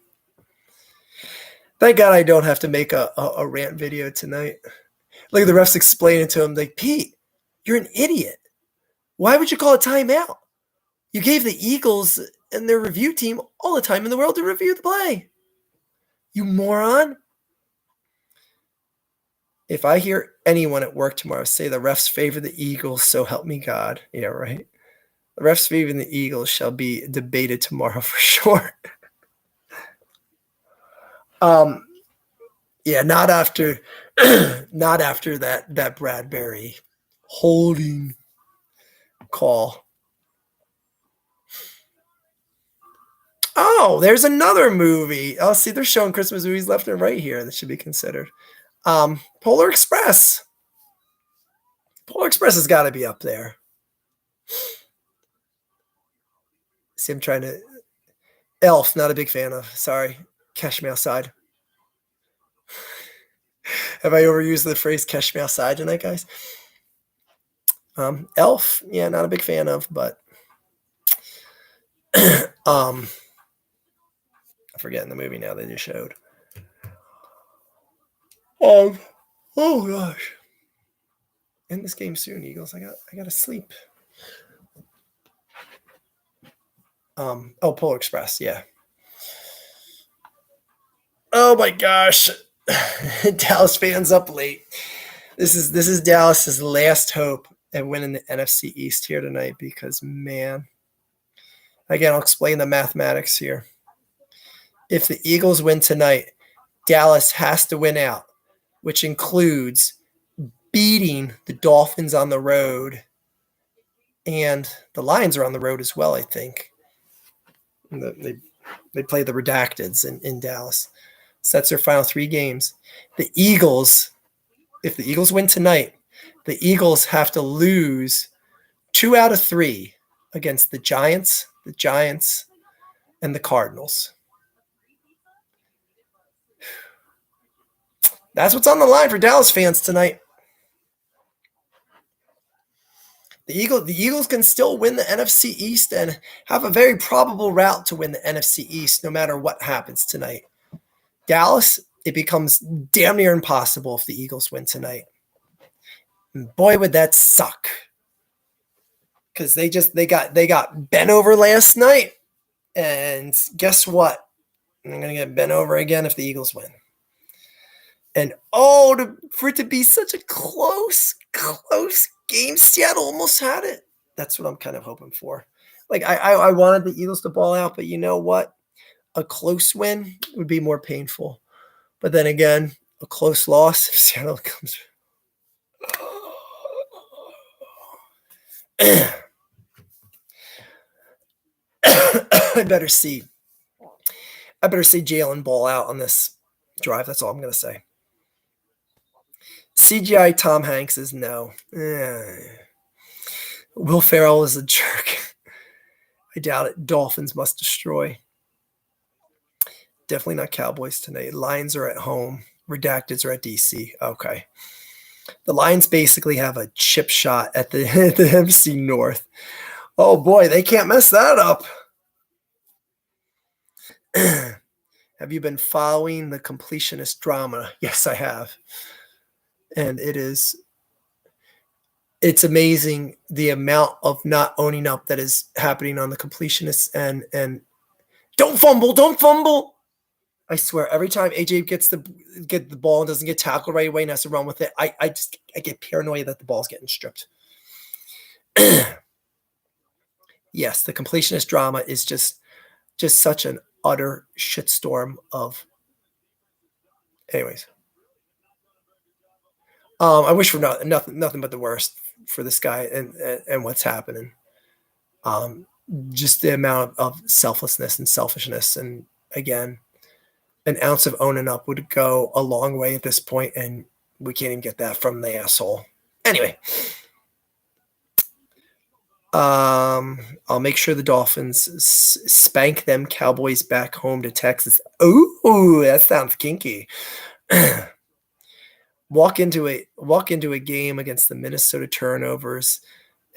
Thank God I don't have to make a rant video tonight. Like the refs explaining to him, like, Pete, you're an idiot. Why would you call a timeout? You gave the Eagles and their review team all the time in the world to review the play. You moron. If I hear anyone at work tomorrow say the refs favor the Eagles, so help me God. Yeah, right. The refs favoring the Eagles shall be debated tomorrow for sure. Yeah, not after that Bradbury holding call. Oh, there's another movie. Oh, see, they're showing Christmas movies left and right here that should be considered. Polar Express. Polar Express has got to be up there. See, I'm trying to. Elf, not a big fan of. Sorry. Catch me outside. Have I overused the phrase catch me outside tonight, guys? Elf, yeah, not a big fan of, but I'm forgetting the movie now they just showed. Oh gosh. End this game soon, Eagles. I gotta sleep. Polar Express, yeah. Oh my gosh. Dallas fans up late. This is Dallas's last hope at winning the NFC East here tonight because, man, again, I'll explain the mathematics here. If the Eagles win tonight, Dallas has to win out, which includes beating the Dolphins on the road, and the Lions are on the road as well, I think. They play the Redacteds in Dallas. So that's their final 3 games. The Eagles, if the Eagles win tonight, the Eagles have to lose 2 out of 3 against the Giants, and the Cardinals. That's what's on the line for Dallas fans tonight. The Eagles can still win the NFC East and have a very probable route to win the NFC East no matter what happens tonight. Dallas, it becomes damn near impossible if the Eagles win tonight. And boy, would that suck. Because they got bent over last night. And guess what? They're going to get bent over again if the Eagles win. And for it to be such a close game, Seattle almost had it. That's what I'm kind of hoping for. Like I wanted the Eagles to ball out, but you know what? A close win would be more painful. But then again, a close loss if Seattle comes. I better see Jalen ball out on this drive. That's all I'm going to say. CGI Tom Hanks is no. Will Ferrell is a jerk. I doubt it. Dolphins must destroy. Definitely not Cowboys tonight. Lions are at home. Redacteds are at DC. Okay. The Lions basically have a chip shot at the NFC North. Oh boy, they can't mess that up. Have you been following the completionist drama? Yes, I have. And it's amazing the amount of not owning up that is happening on the completionists and don't fumble. I swear, every time AJ gets the ball and doesn't get tackled right away and has to run with it, I get paranoid that the ball's getting stripped. Yes, the completionist drama is just such an utter shitstorm of. Anyways, I wish for nothing but the worst for this guy and what's happening. Just the amount of selflessness and selfishness, and again, an ounce of owning up would go a long way at this point, and we can't even get that from the asshole. Anyway, I'll make sure the Dolphins spank them Cowboys back home to Texas. Ooh, that sounds kinky. Walk into a game against the Minnesota Turnovers,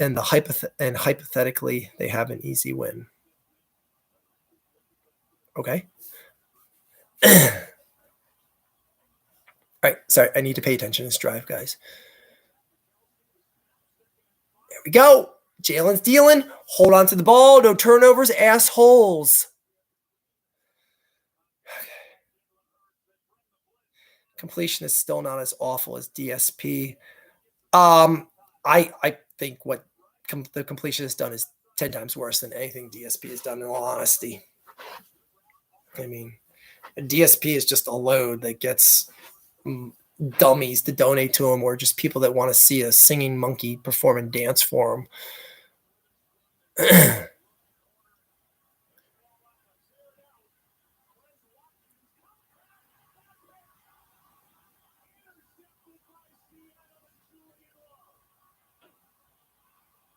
and hypothetically they have an easy win. Okay. All right, sorry, I need to pay attention to this drive, guys. There we go. Jalen's dealing. Hold on to the ball. No turnovers, assholes. Okay. Completion is still not as awful as DSP. I think what the completion has done is 10 times worse than anything DSP has done, in all honesty. I mean, DSP is just a load that gets dummies to donate to him, or just people that want to see a singing monkey perform and dance for him.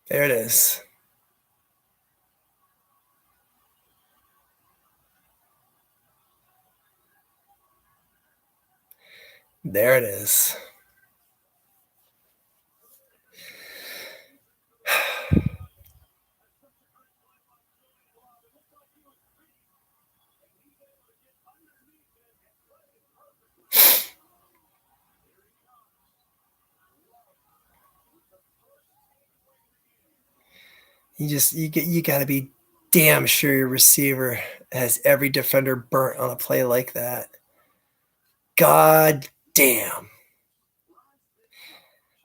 There it is. There it is. You got to be damn sure your receiver has every defender burnt on a play like that. God damn.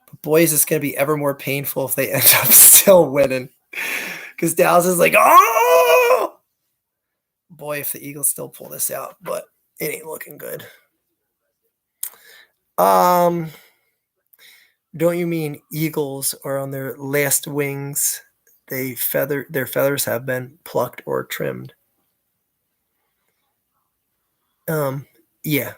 But boys, it's going to be ever more painful if they end up still winning. Because Dallas is like, oh! Boy, if the Eagles still pull this out, but it ain't looking good. Don't you mean Eagles are on their last wings? Their feathers have been plucked or trimmed. Yeah.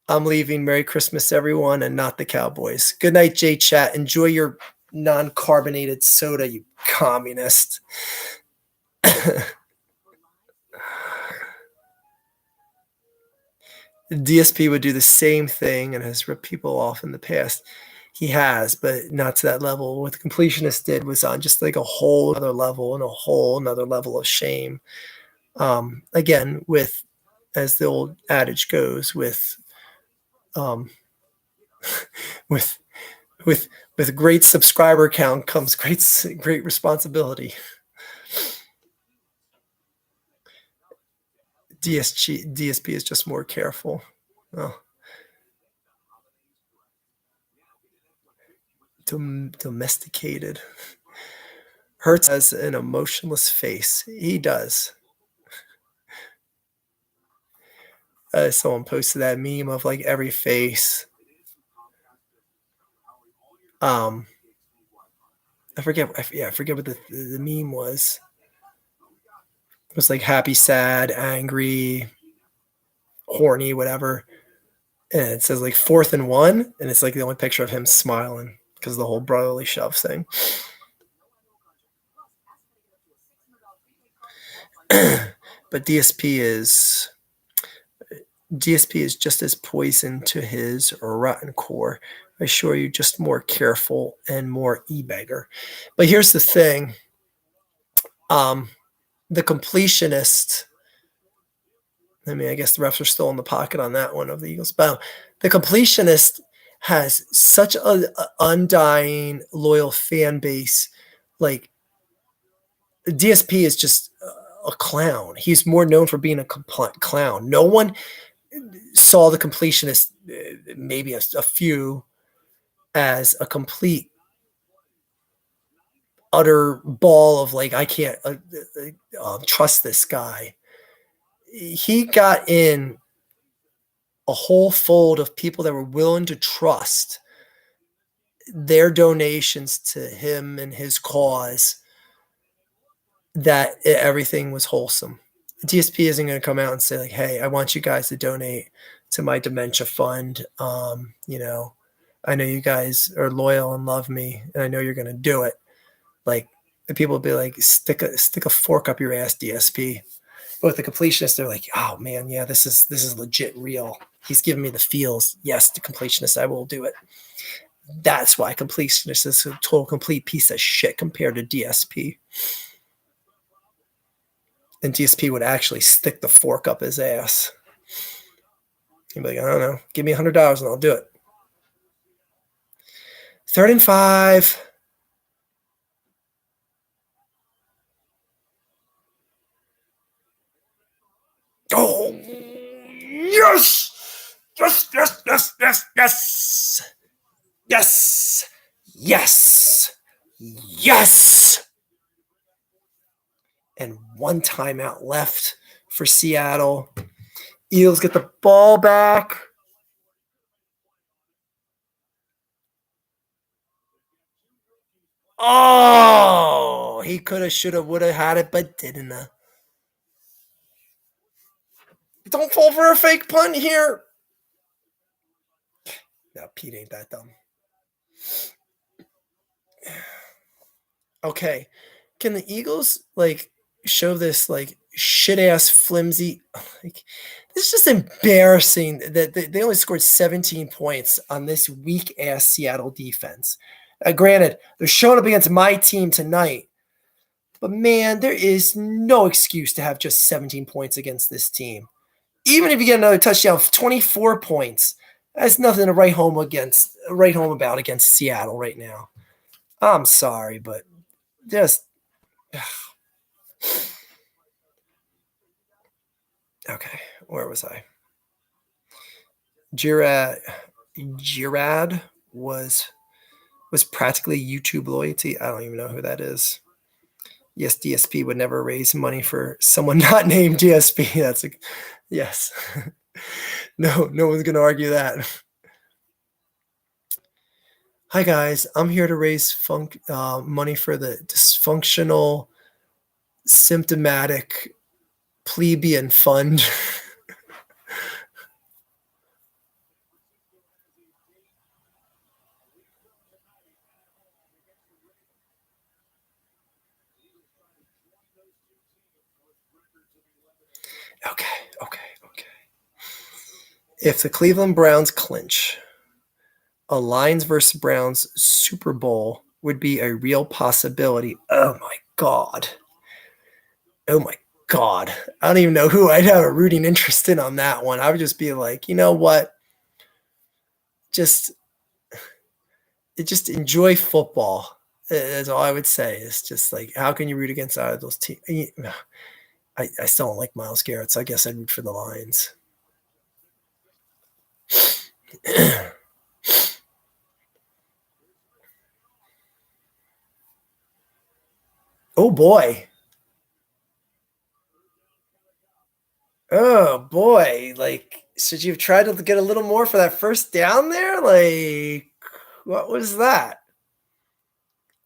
I'm leaving. Merry Christmas, everyone, and not the Cowboys. Good night, J Chat. Enjoy your non-carbonated soda, you communist. DSP would do the same thing and has ripped people off in the past. He has, but not to that level. What the completionist did was on just like a whole other level and a whole another level of shame. Again, with, as the old adage goes, with great subscriber count comes great responsibility. DSP is just more careful. Oh. Domesticated. Hurts has an emotionless face. He does. Someone posted that meme of like every face. I forget what the meme was. It was like happy, sad, angry, horny, whatever. And it says like 4th and 1, and it's like the only picture of him smiling because of the whole brotherly shove thing. But DSP is just as poison to his rotten core. I assure you, just more careful and more e-beggar. But here's the thing. The completionist, I mean, I guess the refs are still in the pocket on that one of the Eagles. But the completionist has such an undying, loyal fan base. Like, DSP is just a clown. He's more known for being a clown. No one saw the completionist, maybe a few, as a complete utter ball of like, I can't trust this guy. He got in a whole fold of people that were willing to trust their donations to him and his cause, that everything was wholesome. DSP isn't going to come out and say like, hey, I want you guys to donate to my dementia fund. I know you guys are loyal and love me, and I know you're going to do it. Like, the people will be like, stick a fork up your ass, DSP. But with the completionist, they're like, oh man, yeah, this is legit real. He's giving me the feels. Yes, the completionist, I will do it. That's why completionist is a total complete piece of shit compared to DSP. And DSP would actually stick the fork up his ass. He'd be like, I don't know, give me $100 and I'll do it. 3rd and 5. Oh, yes! Yes, yes, yes, yes, yes! Yes! Yes! Yes! And 1 timeout left for Seattle. Eagles get the ball back. Oh, he could have, should have, would have had it, but didn't. Don't fall for a fake punt here. No, Pete ain't that dumb. Okay. Can the Eagles like show this like shit ass flimsy? Like, this is just embarrassing that they only scored 17 points on this weak ass Seattle defense. Granted, they're showing up against my team tonight, but man, there is no excuse to have just 17 points against this team. Even if you get another touchdown, 24 points. That's nothing to write home about against Seattle right now. I'm sorry, but just Okay, where was I? Girard was practically YouTube loyalty. I don't even know who that is. Yes, DSP would never raise money for someone not named DSP. That's a yes. No one's gonna argue that. Hi guys, I'm here to raise money for the dysfunctional, symptomatic plebeian fund. Okay. If the Cleveland Browns clinch, a Lions versus Browns Super Bowl would be a real possibility. Oh my God. I don't even know who I'd have a rooting interest in on that one. I would just be like, you know what? Just enjoy football. That's all I would say. It's just like, how can you root against either of those teams? I still don't like Myles Garrett, so I guess I'd root for the Lions. Oh boy. Oh boy. Like, should you have tried to get a little more for that first down there? Like, what was that?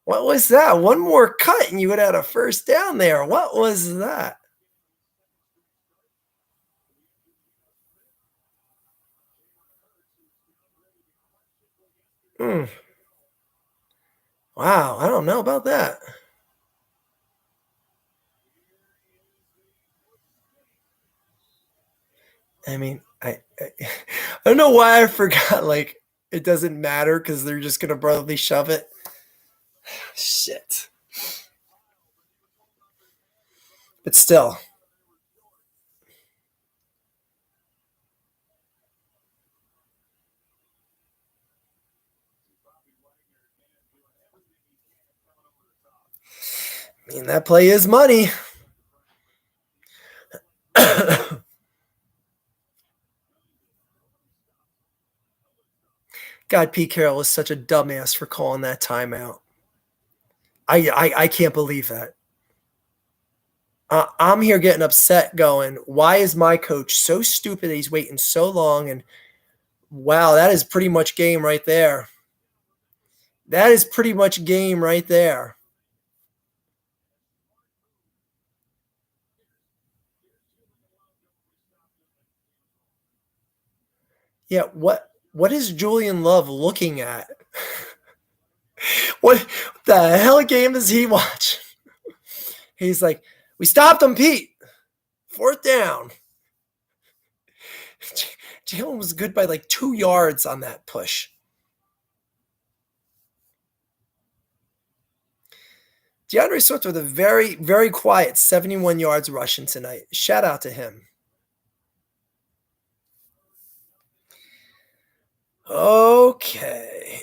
What was that? One more cut and you would have had a first down there. What was that? Hmm. Wow, I don't know about that. I mean, I don't know why I forgot. Like, it doesn't matter because they're just gonna brotherly shove it. Shit. But still, I mean, that play is money. God, Pete Carroll is such a dumbass for calling that timeout. I can't believe that. I'm here getting upset going, why is my coach so stupid that he's waiting so long? And wow, that is pretty much game right there. That is pretty much game right there. Yeah, what is Julian Love looking at? What the hell game does he watch? He's like, we stopped him, Pete. Fourth down. Jalen was good by like 2 yards on that push. DeAndre Swift with a very, very quiet 71 yards rushing tonight. Shout out to him. Okay.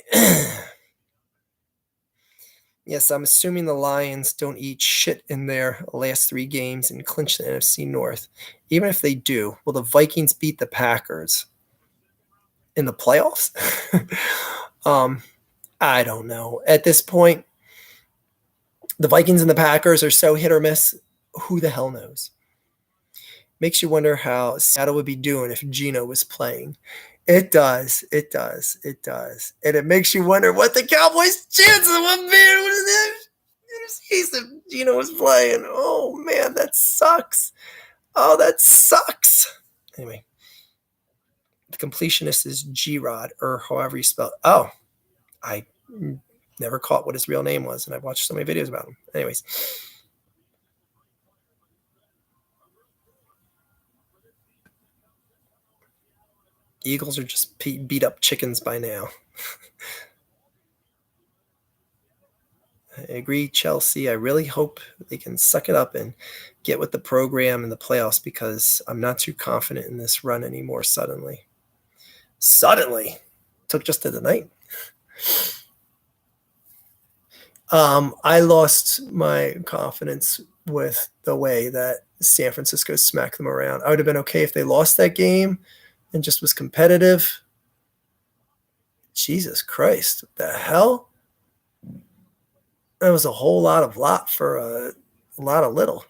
Yes, I'm assuming the Lions don't eat shit in their last 3 games and clinch the NFC North. Even if they do, will the Vikings beat the Packers in the playoffs? I don't know. At this point, the Vikings and the Packers are so hit or miss. Who the hell knows? Makes you wonder how Seattle would be doing if Geno was playing. It does. And it makes you wonder what the Cowboys' chances would be if Geno was playing. Oh, man, that sucks. Oh, that sucks. Anyway, the completionist is G-Rod, or however you spell it. Oh, I never caught what his real name was, and I've watched so many videos about him. Anyways. Eagles are just beat up chickens by now. I agree, Chelsea. I really hope they can suck it up and get with the program and the playoffs because I'm not too confident in this run anymore suddenly. Took just to the night. I lost my confidence with the way that San Francisco smacked them around. I would have been okay if they lost that game and just was competitive. Jesus Christ, what the hell? That was a whole lot of lot for a lot of little.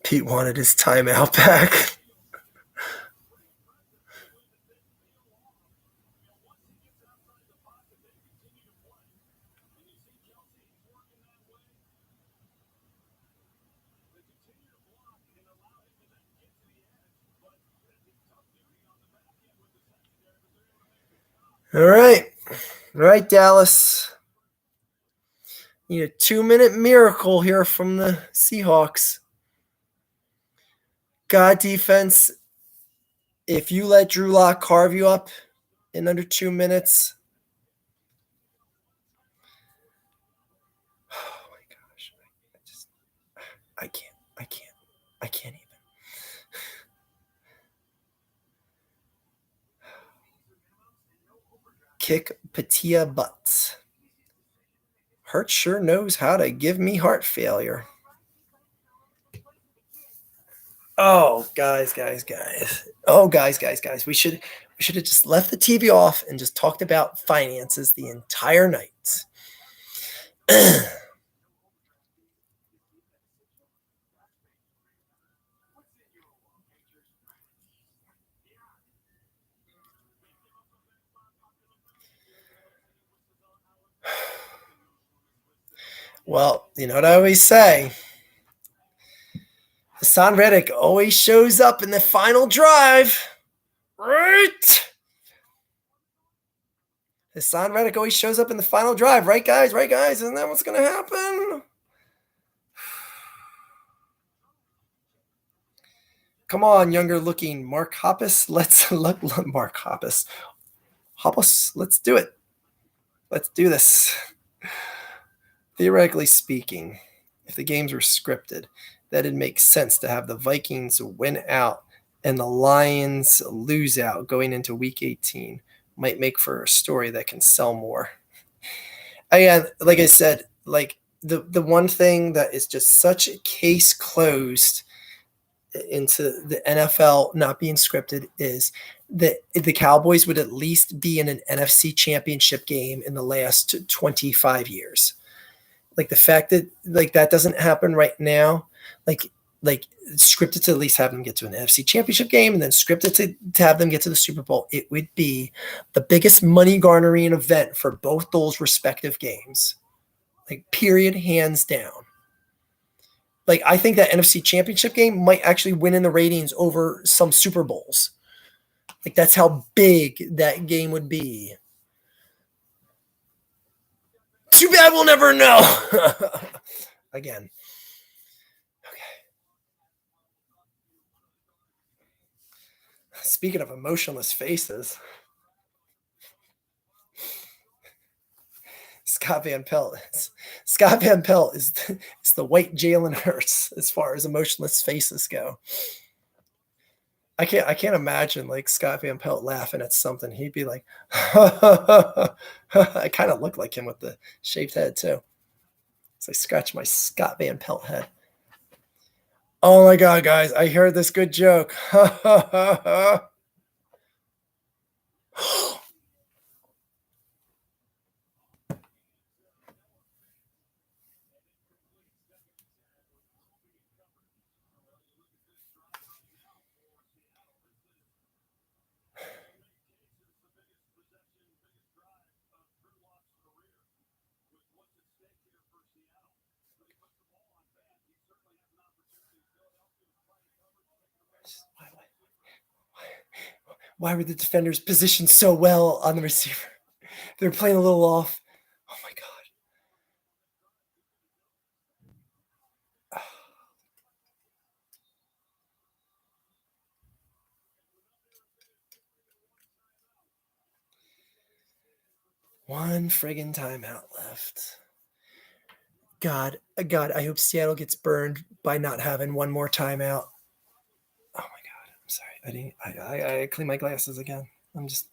Pete wanted his timeout back. All right. All right, Dallas. Need a 2-minute miracle here from the Seahawks. God defense, if you let Drew Lock carve you up in under 2 minutes, oh my gosh, I can't even. Kick Patia butts. Hurt sure knows how to give me heart failure. Oh, guys. Oh, guys. We should have just left the TV off and just talked about finances the entire night. Well, you know what I always say? Hassan Reddick always shows up in the final drive. Right? Hassan Reddick always shows up in the final drive. Right, guys? Isn't that what's going to happen? Come on, younger looking Mark Hoppus. Let's look Mark Hoppus. Let's do it. Let's do this. Theoretically speaking, if the games were scripted, that'd make sense to have the Vikings win out and the Lions lose out going into week 18. Might make for a story that can sell more. Again, like I said, like the one thing that is just such a case closed into the NFL not being scripted is that the Cowboys would at least be in an NFC championship game in the last 25 years. Like the fact that like that doesn't happen right now, like scripted to at least have them get to an NFC championship game and then scripted to have them get to the Super Bowl, it would be the biggest money garnering event for both those respective games. Like period, hands down. Like I think that NFC championship game might actually win in the ratings over some Super Bowls. Like that's how big that game would be. Too bad we'll never know. Again. Okay. Speaking of emotionless faces, Scott Van Pelt is the white Jalen Hurts as far as emotionless faces go. I can't imagine like Scott Van Pelt laughing at something. He'd be like, I kind of look like him with the shaved head too. So I scratch my Scott Van Pelt head. Oh my God, guys, I heard this good joke. Why were the defenders positioned so well on the receiver? They were playing a little off. Oh my God. One friggin' timeout left. God, I hope Seattle gets burned by not having one more timeout. Oh my God, I'm sorry. I clean my glasses again. I'm just.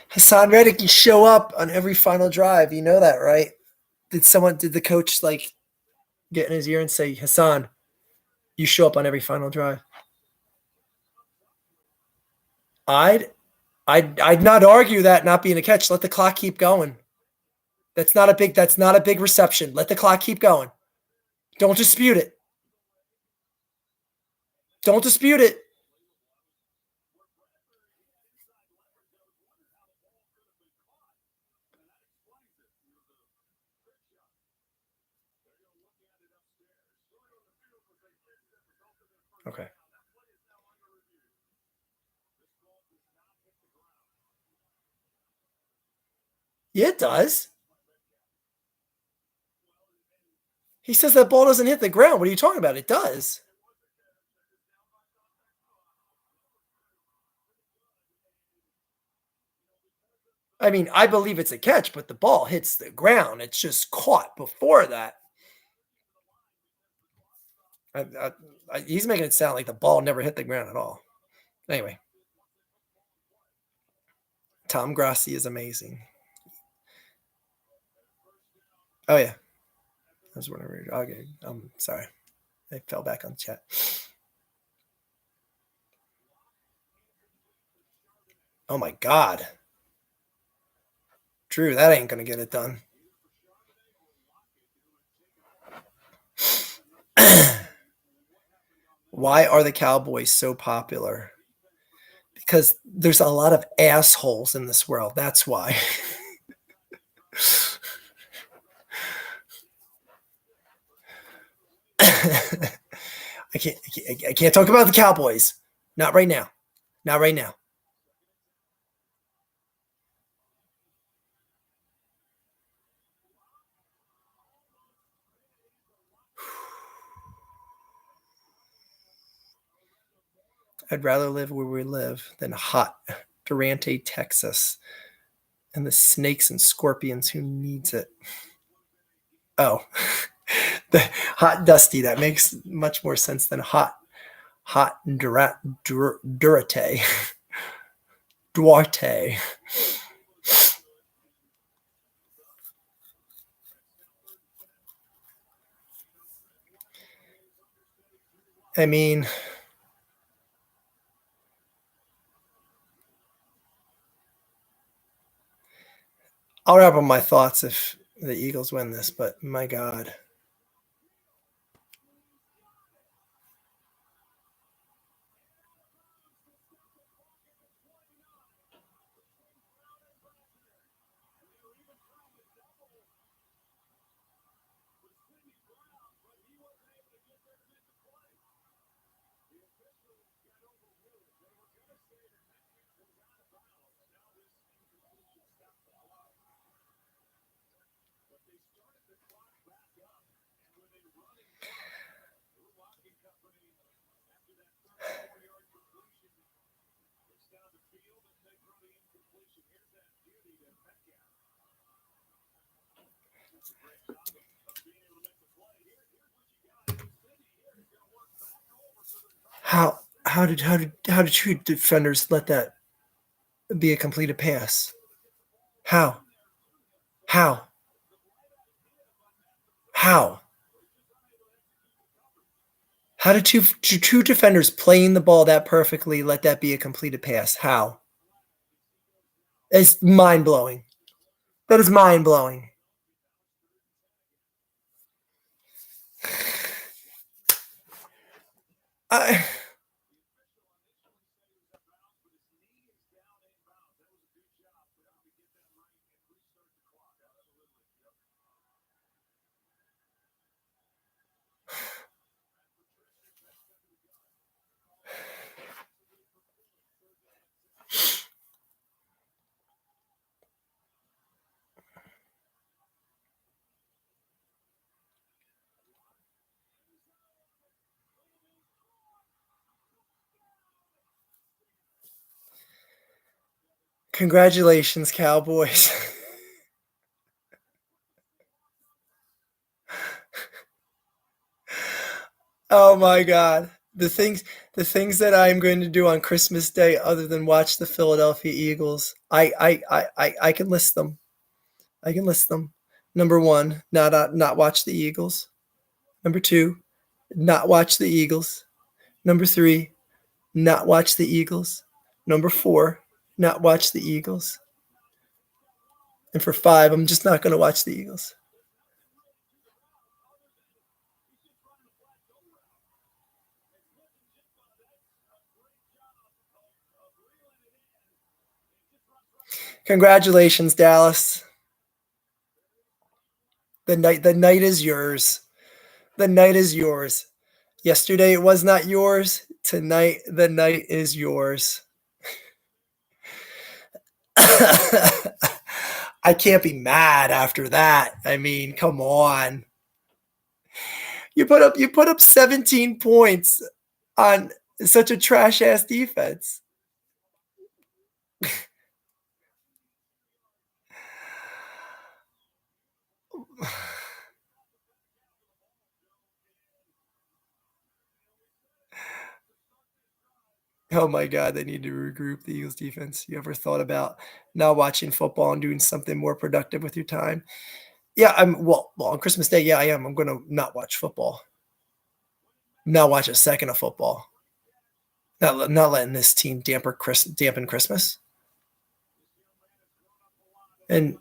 Hassan Reddick, you show up on every final drive. You know that, right? Did the coach like get in his ear and say, Hassan, you show up on every final drive? I'd I'd not argue that not being a catch. Let the clock keep going. That's not a big reception. Let the clock keep going. Don't dispute it. Don't dispute it. Okay. Yeah, it does. He says that ball doesn't hit the ground. What are you talking about? It does. I mean, I believe it's a catch, but the ball hits the ground. It's just caught before that. He's making it sound like the ball never hit the ground at all. Anyway, Tom Grassi is amazing. Oh yeah, that's what I read. Okay, I'm sorry, I fell back on the chat. Oh my God, Drew, that ain't gonna get it done. Why are the Cowboys so popular? Because there's a lot of assholes in this world. That's why. I can't talk about the Cowboys. Not right now. Not right now. I'd rather live where we live than hot Durante, Texas, and the snakes and scorpions who needs it. Oh, the hot dusty. That makes much more sense than hot Durate. Duarte. I mean, I'll wrap up my thoughts if the Eagles win this, but my God. How did two defenders let that be a completed pass? How? How? How? How did two defenders playing the ball that perfectly let that be a completed pass? How? It's mind blowing. That is mind blowing. I Congratulations, Cowboys. Oh my God. The things that I'm going to do on Christmas Day other than watch the Philadelphia Eagles, I can list them. I can list them. Number one, not watch the Eagles. Number two, not watch the Eagles. Number three, not watch the Eagles. Number four, not watch the Eagles. And for five, I'm just not going to watch the Eagles. Congratulations, Dallas. The night is yours. The night is yours. Yesterday it was not yours. Tonight the night is yours. I can't be mad after that. I mean, come on. You put up 17 points on such a trash ass defense. Oh my God, they need to regroup the Eagles defense. You ever thought about not watching football and doing something more productive with your time? Yeah, well on Christmas Day, yeah, I am. I'm gonna not watch football. Not watch a second of football. Not letting this team dampen Christmas. And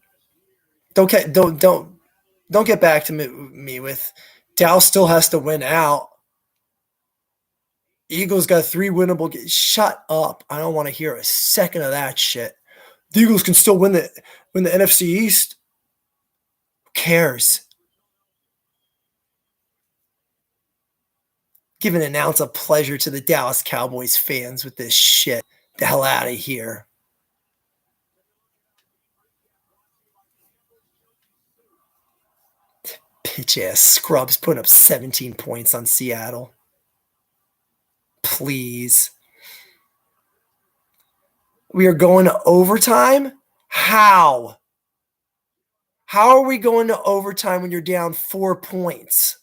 don't get back to me with Dallas still has to win out. Eagles got three winnable games. Shut up. I don't want to hear a second of that shit. The Eagles can still win the NFC East. Who cares? Giving an ounce of pleasure to the Dallas Cowboys fans with this shit. The hell out of here. Bitch ass scrubs putting up 17 points on Seattle. Please. We are going to overtime? How? How are we going to overtime when you're down 4 points?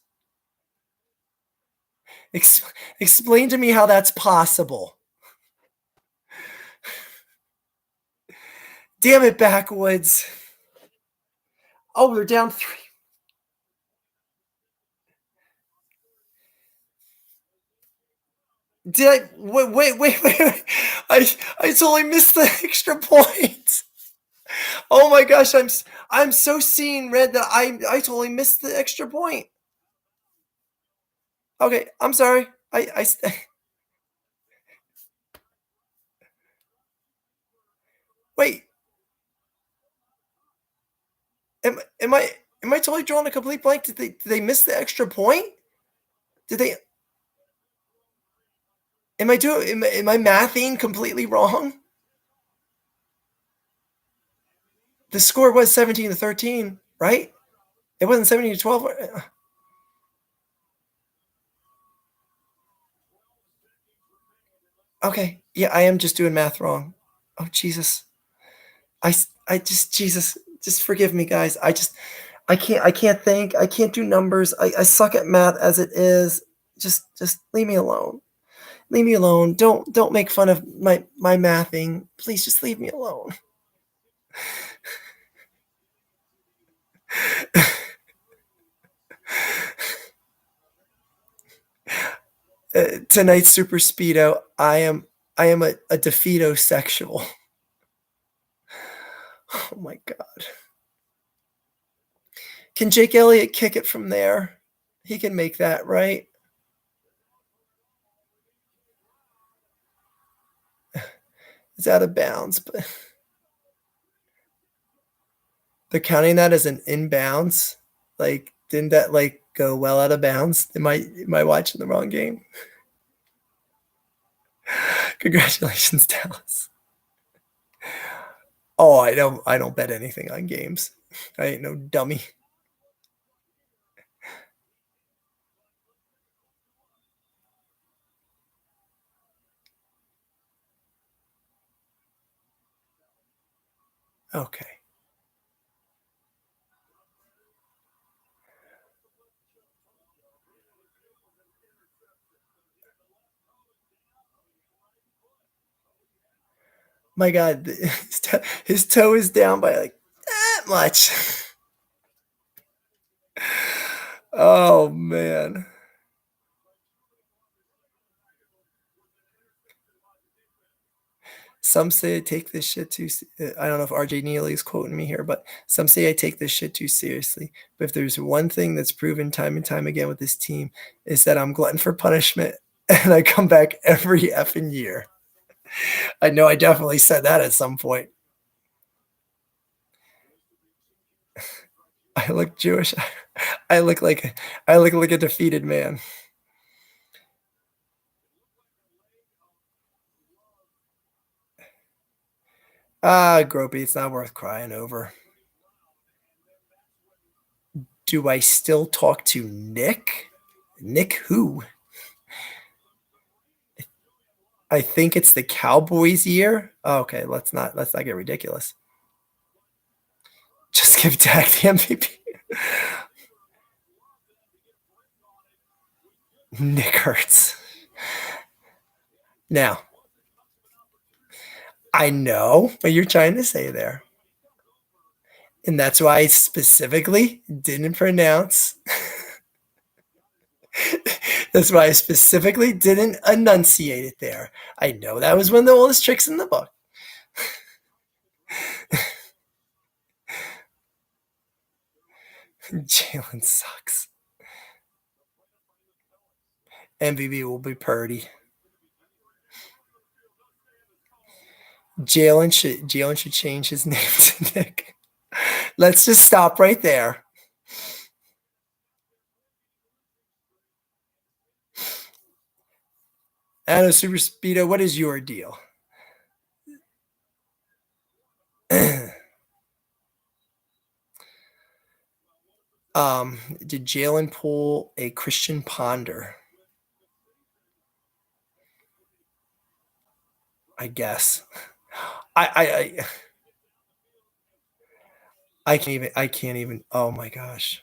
Explain to me how that's possible. Damn it, Backwoods. Oh, we're down 3. Did I wait. I totally missed the extra point. Oh my gosh, I'm so seeing red that I totally missed the extra point. Okay, I'm sorry. Wait. Am I totally drawing a complete blank? Did they miss the extra point? Did they? Am I mathing completely wrong? The score was 17-13, right? It wasn't 17-12. Okay, yeah, I am just doing math wrong. Oh Jesus, I just Jesus, just forgive me, guys. I can't think. I can't do numbers. I suck at math as it is. Just leave me alone. Leave me alone. Don't make fun of my mathing. Please just leave me alone. Tonight's super speedo. I am a defeato sexual. Oh my god. Can Jake Elliott kick it from there? He can make that, right? It's out of bounds, but they're counting that as an inbounds. Like, didn't that like go well out of bounds? Am I watching the wrong game? Congratulations, Dallas. Oh, I don't bet anything on games. I ain't no dummy. Okay. My God, his toe is down by like that much. Oh man. Some say I take this shit too. I don't know if RJ Neely is quoting me here, but some say I take this shit too seriously. But if there's one thing that's proven time and time again with this team, is that I'm glutton for punishment, and I come back every effing year. I know I definitely said that at some point. I look Jewish. I look like I look like a defeated man. Ah, Gropey, it's not worth crying over. Do I still talk to Nick? Nick who? I think it's the Cowboys year. Oh, okay, let's not get ridiculous. Just give Dak the MVP. Nick hurts. Now, I know what you're trying to say there. And that's why I specifically didn't pronounce. That's why I specifically didn't enunciate it there. I know that was one of the oldest tricks in the book. Jalen sucks. MVP will be Purdy. Jalen should change his name to Nick. Let's just stop right there. Anna Super Speedo, what is your deal? Did Jalen pull a Christian Ponder? I guess. I I can't even. Oh my gosh.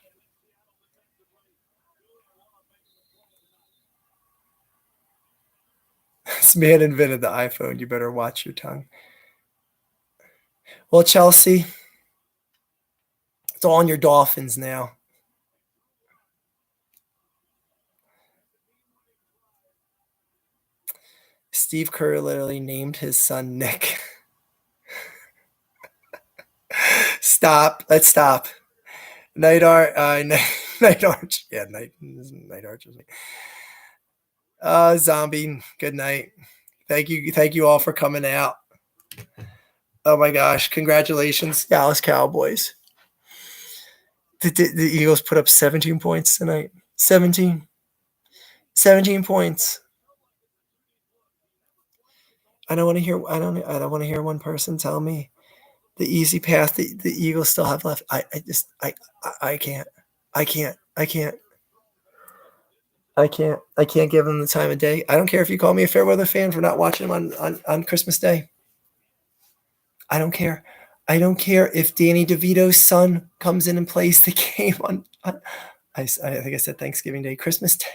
This man invented the iPhone. You better watch your tongue. Well, Chelsea, it's all on your Dolphins now. Steve Kerr literally named his son Nick. Stop. Let's stop. Night Art. Night Arch. Yeah, Night Arch. Zombie. Good night. Thank you all for coming out. Oh my gosh! Congratulations, Dallas Cowboys. The Eagles put up 17 points tonight. 17. 17 points. I don't want to hear. I don't want to hear one person tell me the easy path the Eagles still have left. I can't. I can't. I can't. I can't. I can't give them the time of day. I don't care if you call me a fair weather fan for not watching them on Christmas Day. I don't care. I don't care if Danny DeVito's son comes in and plays the game on I think I said Thanksgiving Day, Christmas Day.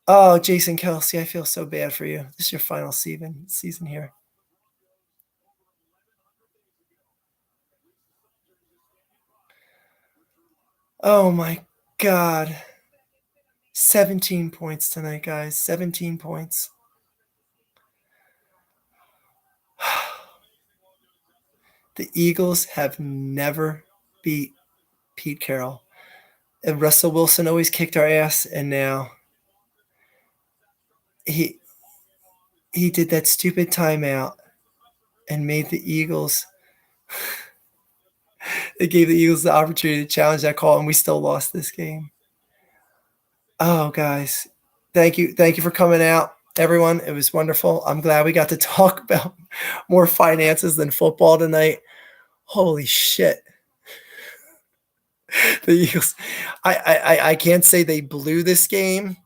Oh, Jason Kelsey, I feel so bad for you. This is your final season here. Oh my God. 17 points tonight, guys. 17 points. The Eagles have never beat Pete Carroll. And Russell Wilson always kicked our ass, and now he he did that stupid timeout and made the Eagles. It gave the Eagles the opportunity to challenge that call, and we still lost this game. Oh, guys, thank you for coming out, everyone. It was wonderful. I'm glad we got to talk about more finances than football tonight. Holy shit. The Eagles. I can't say they blew this game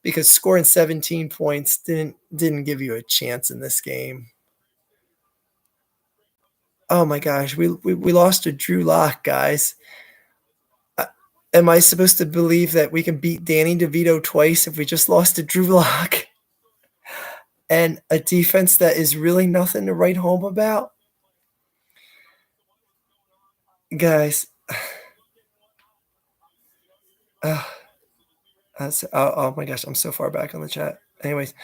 because scoring 17 points didn't give you a chance in this game. Oh my gosh, we lost to Drew Lock, guys. Am I supposed to believe that we can beat Danny DeVito twice if we just lost to Drew Lock and a defense that is really nothing to write home about? Guys, oh my gosh, I'm so far back on the chat. Anyways,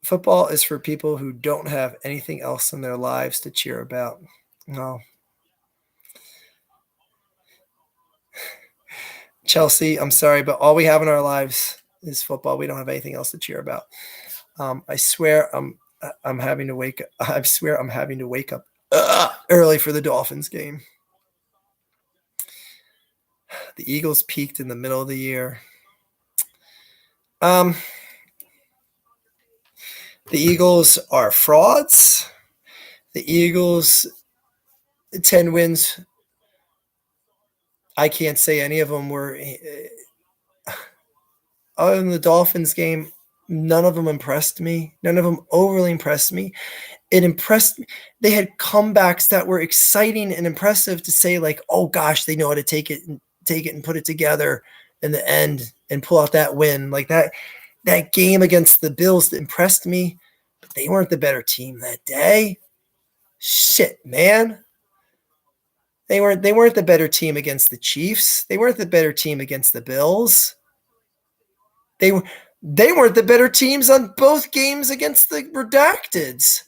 football is for people who don't have anything else in their lives to cheer about. No. Chelsea, I'm sorry, but all we have in our lives is football. We don't have anything else to cheer about. I swear I'm having to wake up. I swear I'm having to wake up early for the Dolphins game. The Eagles peaked in the middle of the year. The Eagles are frauds. The Eagles, 10 wins. I can't say any of them were. Other than the Dolphins game, none of them impressed me. None of them overly impressed me. It impressed me. They had comebacks that were exciting and impressive to say, like, oh gosh, they know how to take it and put it together in the end and pull out that win. Like that game against the Bills impressed me, but they weren't the better team that day. Shit, man. They weren't the better team against the Chiefs. They weren't the better team against the Bills. They weren't the better teams on both games against the Redacteds.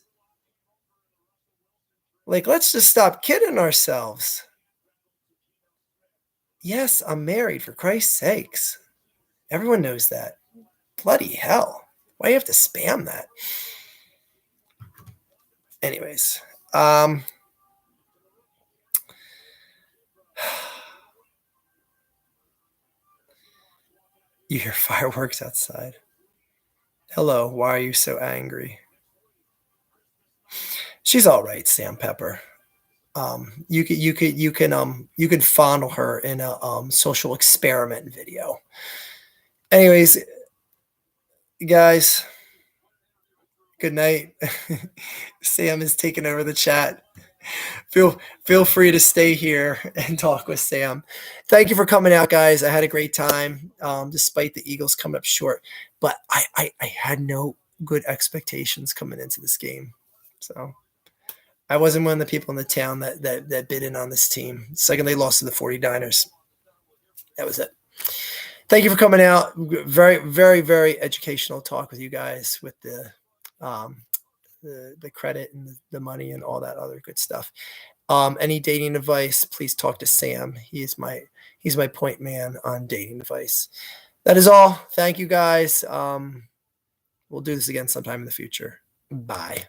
Like, let's just stop kidding ourselves. Yes, I'm married, for Christ's sakes. Everyone knows that. Bloody hell. Why do you have to spam that? Anyways, you hear fireworks outside. Hello, why are you so angry? She's all right, Sam Pepper. You can fondle her in a social experiment video. Anyways, guys, good night. Sam is taking over the chat. Feel free to stay here and talk with Sam. Thank you for coming out, guys. I had a great time, despite the Eagles coming up short. But I had no good expectations coming into this game. So I wasn't one of the people in the town that bid in on this team. The second they lost to the 49ers. That was it. Thank you for coming out. Very, very, very educational talk with you guys with the credit and the money and all that other good stuff. Any dating advice, please talk to Sam. He's my point man on dating advice. That is all. Thank you, guys. We'll do this again sometime in the future. Bye.